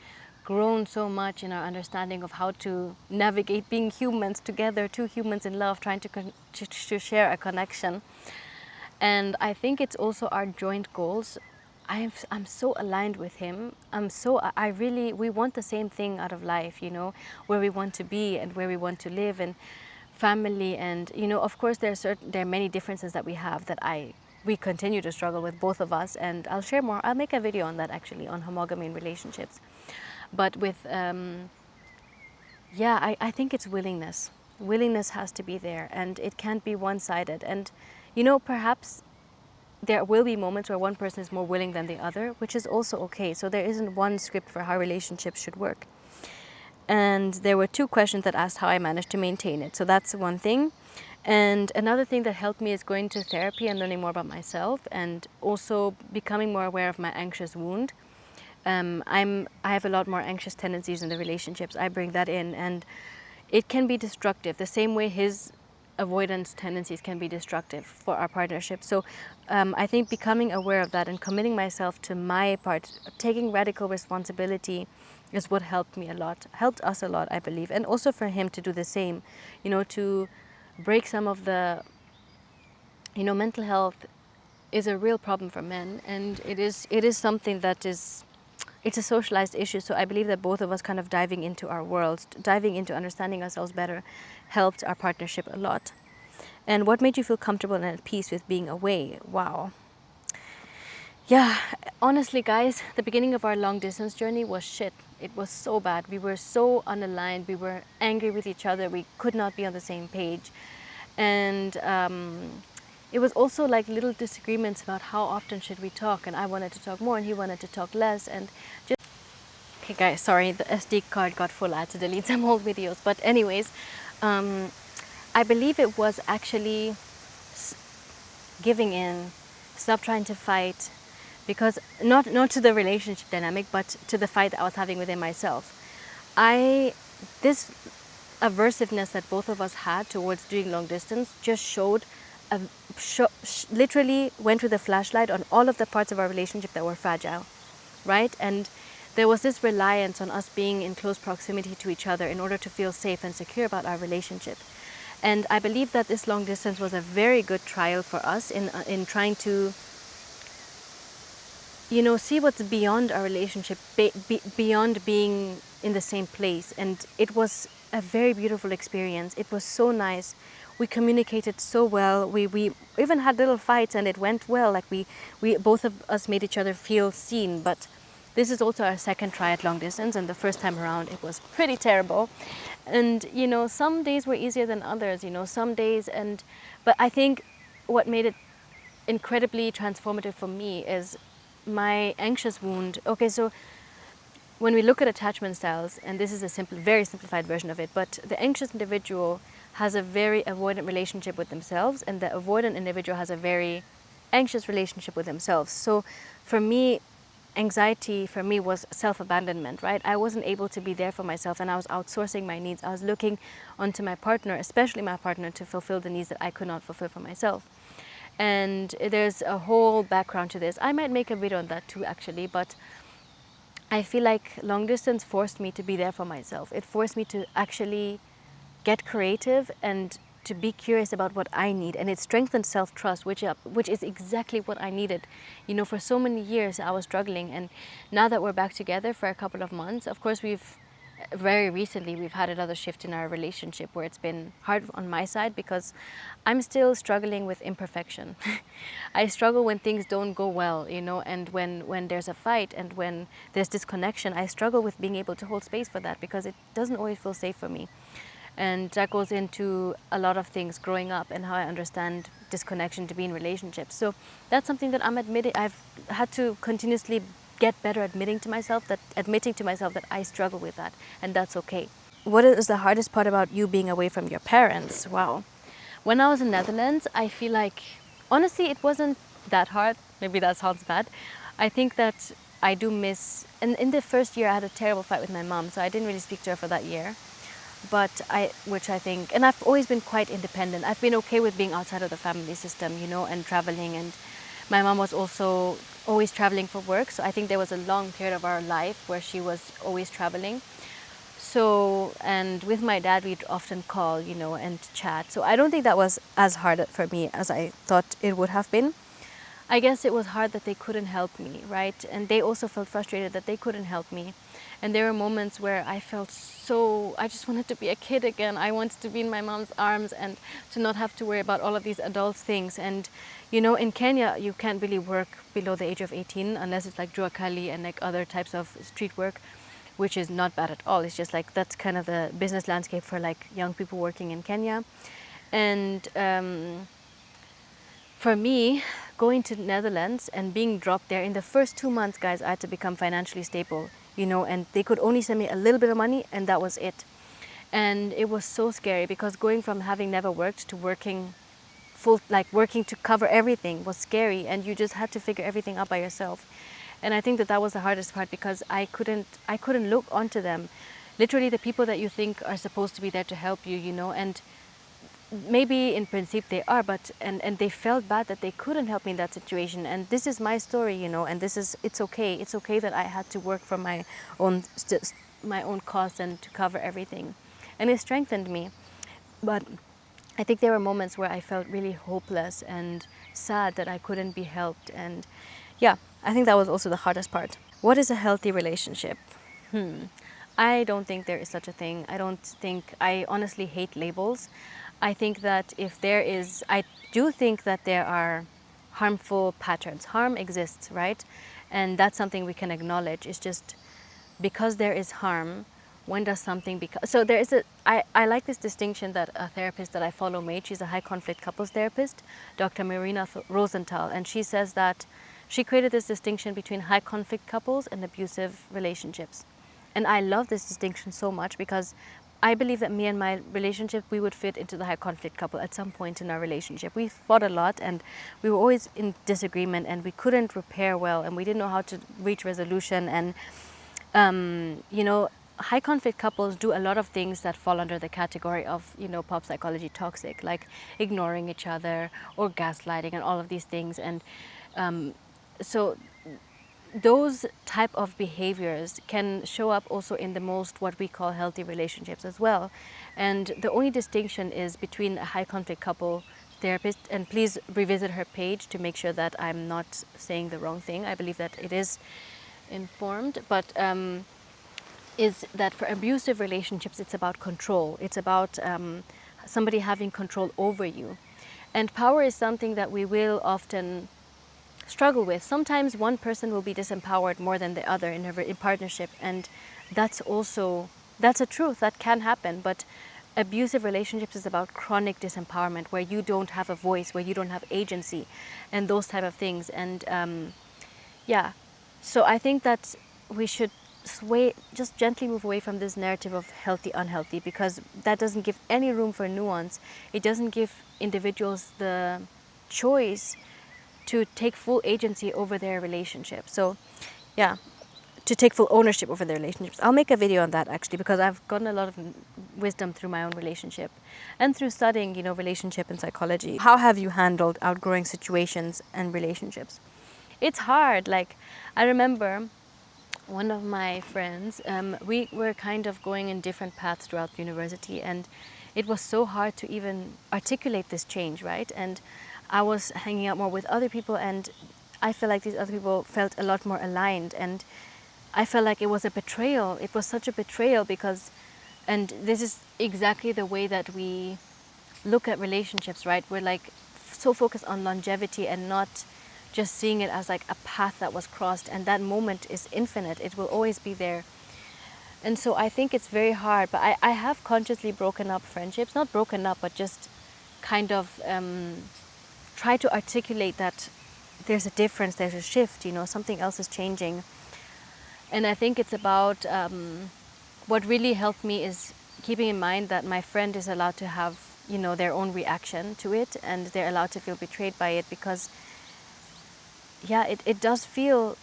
grown so much in our understanding of how to navigate being humans together, two humans in love, trying to share a connection. And I think it's also our joint goals. I'm so aligned with him. We want the same thing out of life, where we want to be and where we want to live, and family. And, of course, there are many differences that we have that we continue to struggle with, both of us. And I'll share more. I'll make a video on that, actually, on homogamy in relationships. But with, I think it's willingness. Willingness has to be there, and it can't be one-sided. And, perhaps there will be moments where one person is more willing than the other, which is also okay. So there isn't one script for how relationships should work. And there were 2 questions that asked how I managed to maintain it. So that's one thing. And another thing that helped me is going to therapy and learning more about myself, and also becoming more aware of my anxious wound. I have a lot more anxious tendencies in the relationships. I bring that in, and it can be destructive, the same way his avoidance tendencies can be destructive for our partnership. So I think becoming aware of that and committing myself to my part, taking radical responsibility, is what helped us a lot, I believe. And also for him to do the same, to break some of the, mental health is a real problem for men, and it is something that it's a socialized issue. So I believe that both of us kind of diving into our worlds, diving into understanding ourselves better, helped our partnership a lot. And what made you feel comfortable and at peace with being away? Wow. Yeah, honestly, guys, the beginning of our long distance journey was shit. It was so bad. We were so unaligned. We were angry with each other. We could not be on the same page. And it was also like little disagreements about how often should we talk. And I wanted to talk more and he wanted to talk less. And just. Okay, guys, sorry, the SD card got full. I had to delete some old videos. But, anyways, um, I believe it was actually giving in, stop trying to fight, because not to the relationship dynamic, but to the fight that I was having within myself. I this aversiveness that both of us had towards doing long distance just showed, a, literally went with a flashlight on all of the parts of our relationship that were fragile, right? And there was this reliance on us being in close proximity to each other in order to feel safe and secure about our relationship. And I believe that this long distance was a very good trial for us in trying to, see what's beyond our relationship, beyond being in the same place. And it was a very beautiful experience. It was so nice. We communicated so well. We even had little fights and it went well. Like we both of us made each other feel seen. But this is also our second try at long distance, and the first time around it was pretty terrible. And some days were easier than others. Some days, but I think what made it incredibly transformative for me is my anxious wound. Okay, so when we look at attachment styles, and this is a very simplified version of it, but the anxious individual has a very avoidant relationship with themselves, and the avoidant individual has a very anxious relationship with themselves. So for me, anxiety for me was self-abandonment, right? I wasn't able to be there for myself, and I was outsourcing my needs. I was looking onto my partner, especially my partner, to fulfill the needs that I could not fulfill for myself. And there's a whole background to this. I might make a video on that too, actually, but I feel like long distance forced me to be there for myself. It forced me to actually get creative and to be curious about what I need, and it strengthened self-trust, which is exactly what I needed. For so many years I was struggling, and now that we're back together for a couple of months, of course very recently we've had another shift in our relationship where it's been hard on my side because I'm still struggling with imperfection. I struggle when things don't go well, and when there's a fight and when there's disconnection, I struggle with being able to hold space for that because it doesn't always feel safe for me. And that goes into a lot of things growing up and how I understand disconnection to be in relationships. So that's something that I'm admitting. I've had to continuously get better admitting to myself that I struggle with that, and that's okay. What is the hardest part about you being away from your parents? Wow. When I was in Netherlands, I feel like, honestly, it wasn't that hard. Maybe that sounds bad. I think that I do miss, and in the first year I had a terrible fight with my mom, so I didn't really speak to her for that year. Which I think, and I've always been quite independent. I've been okay with being outside of the family system, and traveling. And my mom was also always traveling for work, so I think there was a long period of our life where she was always traveling. So, and with my dad, we'd often call, and chat. So I don't think that was as hard for me as I thought it would have been. I guess it was hard that they couldn't help me, right? And they also felt frustrated that they couldn't help me. And there were moments where I felt I just wanted to be a kid again. I wanted to be in my mom's arms and to not have to worry about all of these adult things. And, in Kenya, you can't really work below the age of 18 unless it's like jua kali and like other types of street work, which is not bad at all. It's just like that's kind of the business landscape for like young people working in Kenya. And for me, going to the Netherlands and being dropped there in the first 2 months, guys, I had to become financially stable, and they could only send me a little bit of money, and that was it. And it was so scary because going from having never worked to working working to cover everything was scary, and you just had to figure everything out by yourself. And I think that that was the hardest part because I couldn't look onto them, literally the people that you think are supposed to be there to help you, and maybe in principle they are, but and they felt bad that they couldn't help me in that situation. And this is my story, and it's okay that I had to work for own my own costs and to cover everything, and it strengthened me. But I think there were moments where I felt really hopeless and sad that I couldn't be helped. And yeah, I think that was also the hardest part. What is a healthy relationship? I don't think there is such a thing. I honestly hate labels. I think that I do think that there are harmful patterns. Harm exists, right? And that's something we can acknowledge. It's just because there is harm, when does something become... So there is I like this distinction that a therapist that I follow made. She's a high conflict couples therapist, Dr. Marina Rosenthal, and she says that she created this distinction between high conflict couples and abusive relationships. And I love this distinction so much because I believe that me and my relationship, we would fit into the high conflict couple at some point in our relationship. We fought a lot and we were always in disagreement and we couldn't repair well and we didn't know how to reach resolution. And, you know, high conflict couples do a lot of things that fall under the category of, you know, pop psychology toxic, like ignoring each other or gaslighting and all of these things. And so those type of behaviors can show up also in the most what we call healthy relationships as well. And the only distinction is between a high conflict couple therapist, and please revisit her page to make sure that I'm not saying the wrong thing. I believe that it is informed, but is that for abusive relationships, it's about control. It's about somebody having control over you. And power is something that we will often struggle with. Sometimes one person will be disempowered more than the other in partnership, and that's a truth that can happen. But abusive relationships is about chronic disempowerment, where you don't have a voice, where you don't have agency, and those type of things. And yeah, so I think that we should just gently move away from this narrative of healthy, unhealthy, because that doesn't give any room for nuance. It doesn't give individuals the choice to take full agency over their relationship. So yeah, to take full ownership over their relationships. I'll make a video on that actually, because I've gotten a lot of wisdom through my own relationship and through studying, you know, relationship and psychology. How have you handled outgrowing situations and relationships? It's hard. Like, I remember one of my friends, we were kind of going in different paths throughout university, and it was so hard to even articulate this change, right? And I was hanging out more with other people, and I felt like these other people felt a lot more aligned, and I felt like it was a betrayal. It was such a betrayal because, and this is exactly the way that we look at relationships, right? We're like so focused on longevity and not just seeing it as like a path that was crossed, and that moment is infinite. It will always be there. And so I think it's very hard, but I have consciously broken up friendships, not broken up, but just kind of try to articulate that there's a difference, there's a shift, you know, something else is changing. And I think it's about, what really helped me is keeping in mind that my friend is allowed to have, you know, their own reaction to it, and they're allowed to feel betrayed by it, because yeah, it does feel,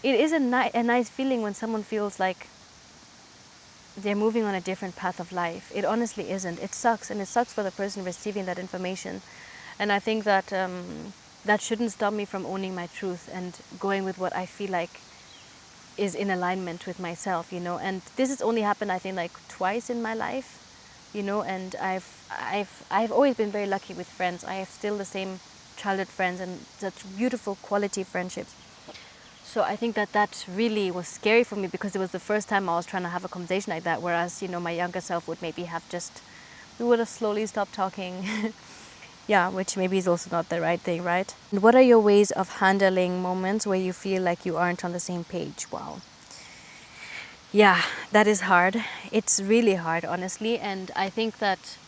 it is a nice feeling when someone feels like they're moving on a different path of life. It honestly isn't. It sucks, and it sucks for the person receiving that information. And I think that that shouldn't stop me from owning my truth and going with what I feel like is in alignment with myself, you know. And this has only happened, I think, like twice in my life, you know. And I've always been very lucky with friends. I have still the same childhood friends and such beautiful quality friendships. So I think that that really was scary for me, because it was the first time I was trying to have a conversation like that, whereas, you know, my younger self would maybe have just, we would have slowly stopped talking. Yeah, which maybe is also not the right thing, right? And what are your ways of handling moments where you feel like you aren't on the same page? Wow. Yeah, that is hard. It's really hard, honestly. And I think that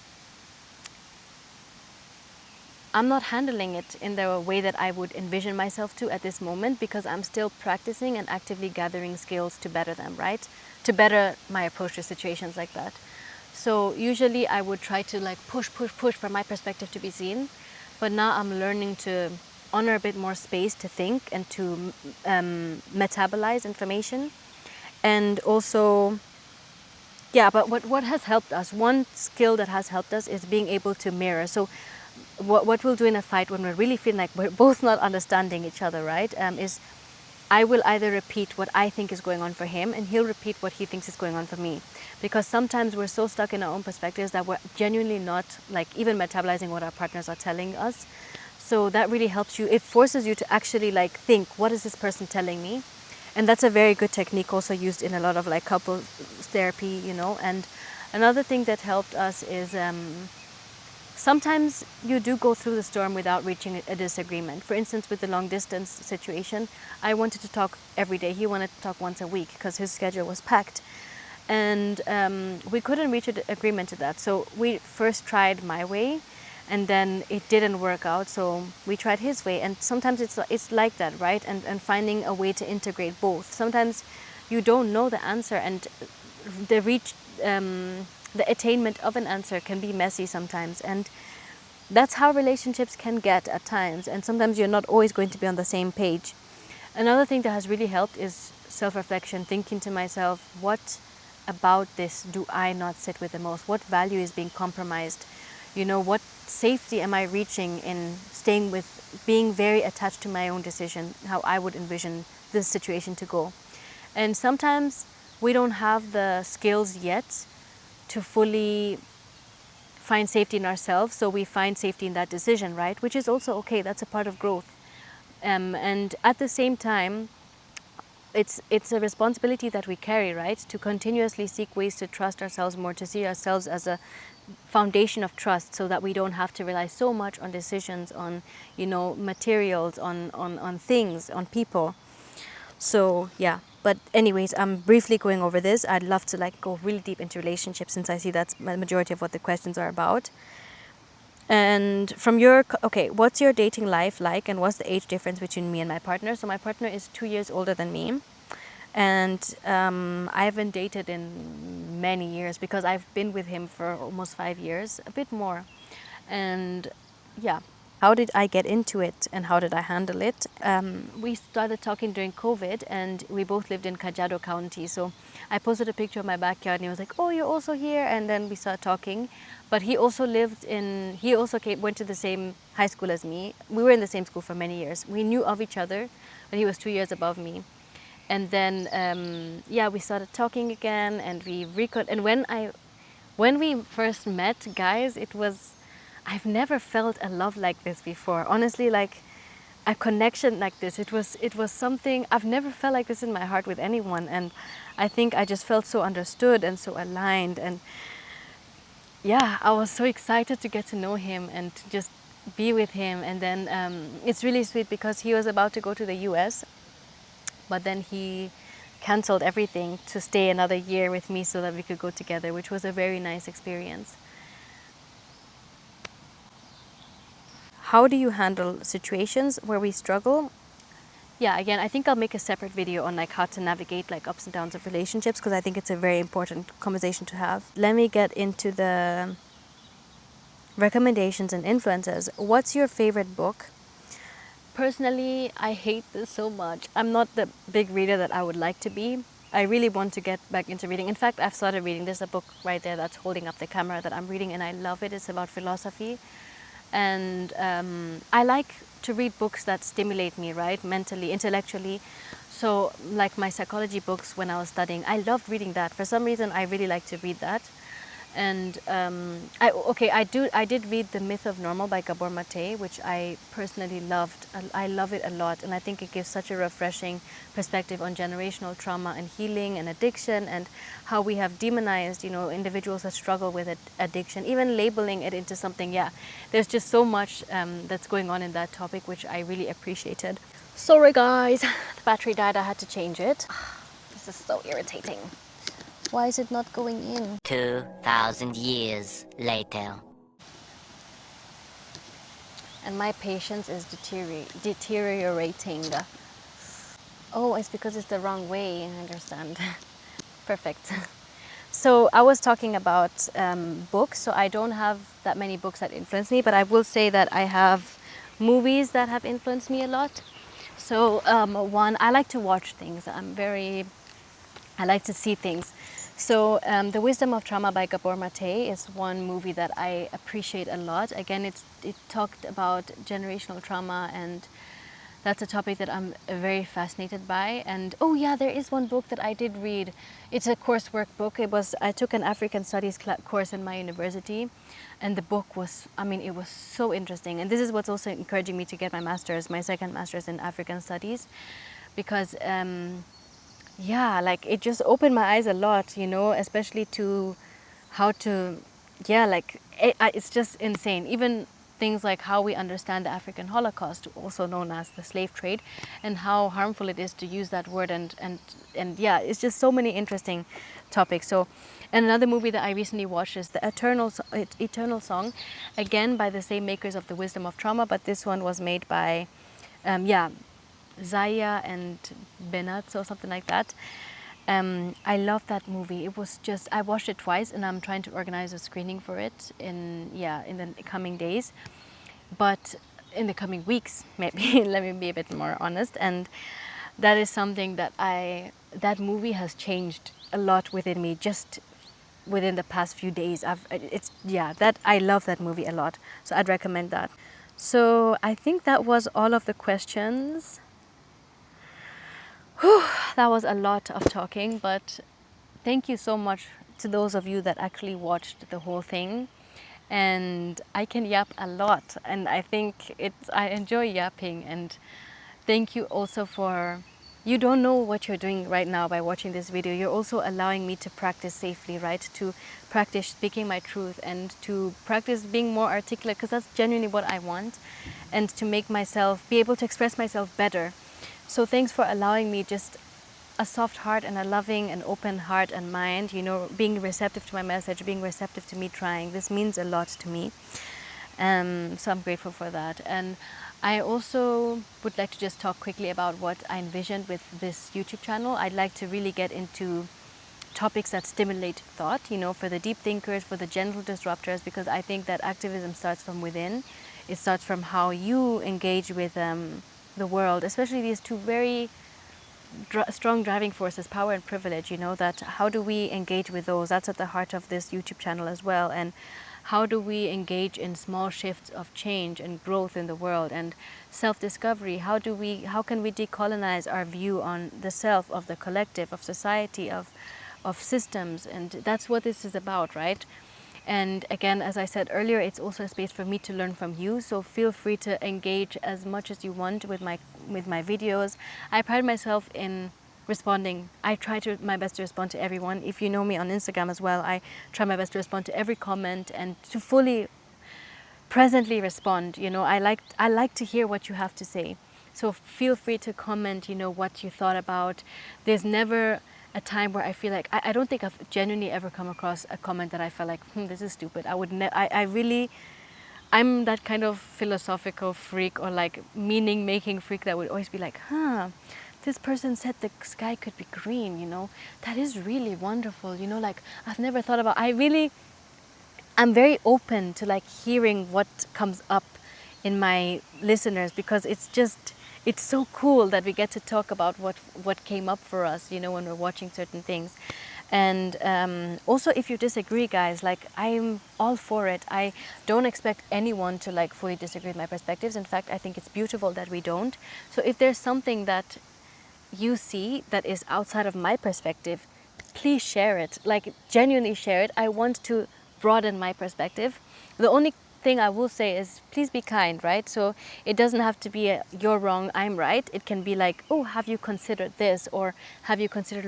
I'm not handling it in the way that I would envision myself to at this moment, because I'm still practicing and actively gathering skills to better them, right? To better my approach to situations like that. So usually I would try to like push from my perspective to be seen. But now I'm learning to honor a bit more space to think and to metabolize information. And also, yeah, but what has helped us, one skill that has helped us is being able to mirror. So what we'll do in a fight when we're really feeling like we're both not understanding each other, right, is I will either repeat what I think is going on for him, and he'll repeat what he thinks is going on for me. Because sometimes we're so stuck in our own perspectives that we're genuinely not like even metabolizing what our partners are telling us. So that really helps you. It forces you to actually like think, what is this person telling me? And that's a very good technique also used in a lot of like couple therapy, you know. And another thing that helped us is sometimes you do go through the storm without reaching a disagreement. For instance, with the long distance situation, I wanted to talk every day. He wanted to talk once a week because his schedule was packed. And we couldn't reach an agreement to that. So we first tried my way, and then it didn't work out. So we tried his way. And sometimes it's like that, right? And finding a way to integrate both. Sometimes you don't know the answer, and the reach, the attainment of an answer can be messy sometimes. And that's how relationships can get at times. And sometimes you're not always going to be on the same page. Another thing that has really helped is self-reflection, thinking to myself, what about this do I not sit with the most? What value is being compromised? You know, what safety am I reaching in staying with, being very attached to my own decision, how I would envision this situation to go? And sometimes we don't have the skills yet to fully find safety in ourselves, so we find safety in that decision, right? Which is also okay, that's a part of growth. And at the same time, it's a responsibility that we carry, right? To continuously seek ways to trust ourselves more, to see ourselves as a foundation of trust, so that we don't have to rely so much on decisions, on, you know, materials, on things, on people. So yeah, but anyways, I'm briefly going over this. I'd love to like go really deep into relationships, since I see that's the majority of what the questions are about. And from your, okay, what's your dating life like, and what's the age difference between me and my partner? So my partner is 2 years older than me, and I haven't dated in many years because I've been with him for almost 5 years, a bit more. And yeah, how did I get into it and how did I handle it? We started talking during COVID, and we both lived in Cajado County. So I posted a picture of my backyard, and he was like, "Oh, you're also here?" And then we started talking. But he also went to the same high school as me. We were in the same school for many years. We knew of each other, but he was 2 years above me. And then yeah, we started talking again, and and when we first met, guys, I've never felt a love like this before. Honestly, like a connection like this. It was something I've never felt like this in my heart with anyone, and I think I just felt so understood and so aligned. And yeah, I was so excited to get to know him and to just be with him. And then it's really sweet because he was about to go to the US, but then he canceled everything to stay another year with me so that we could go together, which was a very nice experience. How do you handle situations where we struggle? Yeah, again, I think I'll make a separate video on like how to navigate like ups and downs of relationships, because I think it's a very important conversation to have. Let me get into the recommendations and influences. What's your favorite book? Personally, I hate this so much. I'm not the big reader that I would like to be. I really want to get back into reading. In fact, I've started reading. There's a book right there that's holding up the camera that I'm reading, and I love it. It's about philosophy. And I like to read books that stimulate me, right? Mentally, intellectually. So, like my psychology books when I was studying, I loved reading that. For some reason, I really like to read that. And I did read The Myth of Normal by Gabor Mate, which I personally loved. I love it a lot, and I think it gives such a refreshing perspective on generational trauma and healing and addiction, and how we have demonized, you know, individuals that struggle with addiction, even labeling it into something. Yeah, there's just so much that's going on in that topic, which I really appreciated. Sorry guys, the battery died, I had to change it. This is so irritating. Why is it not going in? 2,000 years later. And my patience is deteriorating. Oh, it's because it's the wrong way, I understand. Perfect. So I was talking about books. So I don't have that many books that influence me, but I will say that I have movies that have influenced me a lot. So one, I like to watch things. I like to see things. So The Wisdom of Trauma by Gabor Mate is one movie that I appreciate a lot. Again, it talked about generational trauma, and that's a topic that I'm very fascinated by. And oh yeah, there is one book that I did read. It's a coursework book. I took an African Studies course in my university, and the book was, I mean, it was so interesting. And this is what's also encouraging me to get my second master's in African Studies, because yeah, like it just opened my eyes a lot, you know, especially to how to yeah, like it's just insane. Even things like how we understand the African Holocaust, also known as the slave trade, and how harmful it is to use that word, and yeah, it's just so many interesting topics. So, and another movie that I recently watched is the Eternal Song, again by the same makers of The Wisdom of Trauma, but this one was made by, yeah, Zaya and Benaz or something like that. I love that movie. It was just, I watched it twice, and I'm trying to organize a screening for it in the coming days, but in the coming weeks maybe. Let me be a bit more honest. And that is something that that movie has changed a lot within me just within the past few days. It's, yeah, that I love that movie a lot, so I'd recommend that. So I think that was all of the questions. That was a lot of talking, but thank you so much to those of you that actually watched the whole thing. And I can yap a lot, and I think I enjoy yapping. And thank you also for, you don't know what you're doing right now by watching this video. You're also allowing me to practice safely, right? To practice speaking my truth and to practice being more articulate, because that's genuinely what I want, and to make myself be able to express myself better. So thanks for allowing me just a soft heart and a loving and open heart and mind, you know, being receptive to my message, being receptive to me trying. This means a lot to me. So I'm grateful for that. And I also would like to just talk quickly about what I envisioned with this YouTube channel. I'd like to really get into topics that stimulate thought, you know, for the deep thinkers, for the gentle disruptors, because I think that activism starts from within. It starts from how you engage with the world, especially these two very strong driving forces, power and privilege, you know, that how do we engage with those? That's at the heart of this YouTube channel as well. And how do we engage in small shifts of change and growth in the world and self-discovery? How can we decolonize our view on the self, of the collective, of society, of systems? And that's what this is about, right? And again, as I said earlier, it's also a space for me to learn from you. So feel free to engage as much as you want with my videos. I pride myself in responding. I try to my best to respond to everyone. If you know me on Instagram as well, I try my best to respond to every comment and to fully presently respond. You know, I like to hear what you have to say. So feel free to comment, you know, what you thought about. There's never a time where I feel like I don't think I've genuinely ever come across a comment that I felt like, this is stupid. I really, I'm that kind of philosophical freak or like meaning making freak that would always be like, this person said the sky could be green, you know, that is really wonderful, you know, like I've never thought about, I'm very open to like hearing what comes up in my listeners, because it's so cool that we get to talk about what came up for us, you know, when we're watching certain things. And also, if you disagree, guys, like I'm all for it. I don't expect anyone to like fully disagree with my perspectives. In fact, I think it's beautiful that we don't. So if there's something that you see that is outside of my perspective, please share it. Like genuinely share it. I want to broaden my perspective. The only thing I will say is please be kind, right? So it doesn't have to be you're wrong, I'm right. It can be like, oh, have you considered this, or have you considered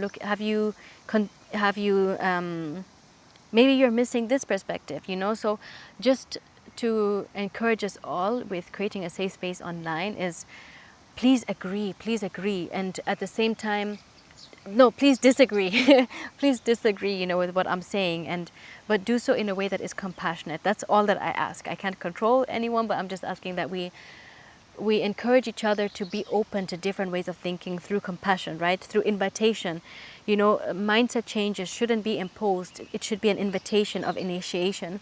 maybe you're missing this perspective, you know? So just to encourage us all with creating a safe space online is please agree. And at the same time, no, please disagree. Please disagree, you know, with what I'm saying, but do so in a way that is compassionate. That's all that I ask. I can't control anyone, but I'm just asking that we encourage each other to be open to different ways of thinking through compassion, right? Through invitation. You know, mindset changes shouldn't be imposed. It should be an invitation of initiation.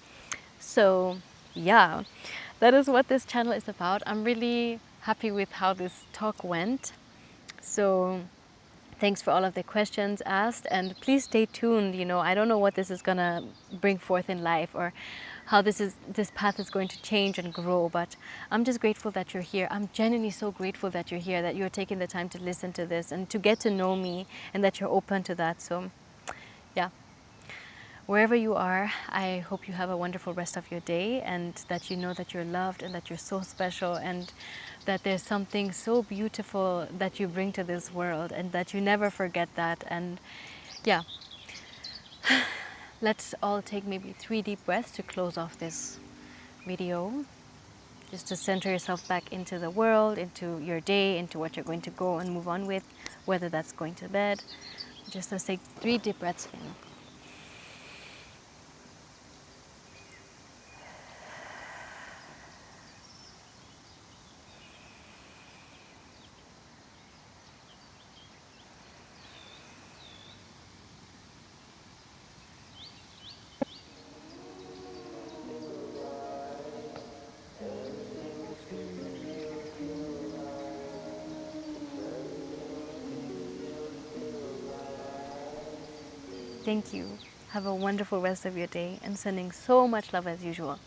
So, yeah, that is what this channel is about. I'm really happy with how this talk went. So, thanks for all of the questions asked, and please stay tuned. You know, I don't know what this is gonna bring forth in life, or how this path is going to change and grow, but I'm just grateful that you're here. I'm genuinely so grateful that you're here, that you're taking the time to listen to this and to get to know me, and that you're open to that. So, yeah. Wherever you are, I hope you have a wonderful rest of your day, and that you know that you're loved and that you're so special, and that there's something so beautiful that you bring to this world, and that you never forget that. And yeah, Let's all take maybe 3 deep breaths to close off this video. Just to center yourself back into the world, into your day, into what you're going to go and move on with, whether that's going to bed. Just let's take 3 deep breaths in. Thank you. Have a wonderful rest of your day and sending so much love as usual.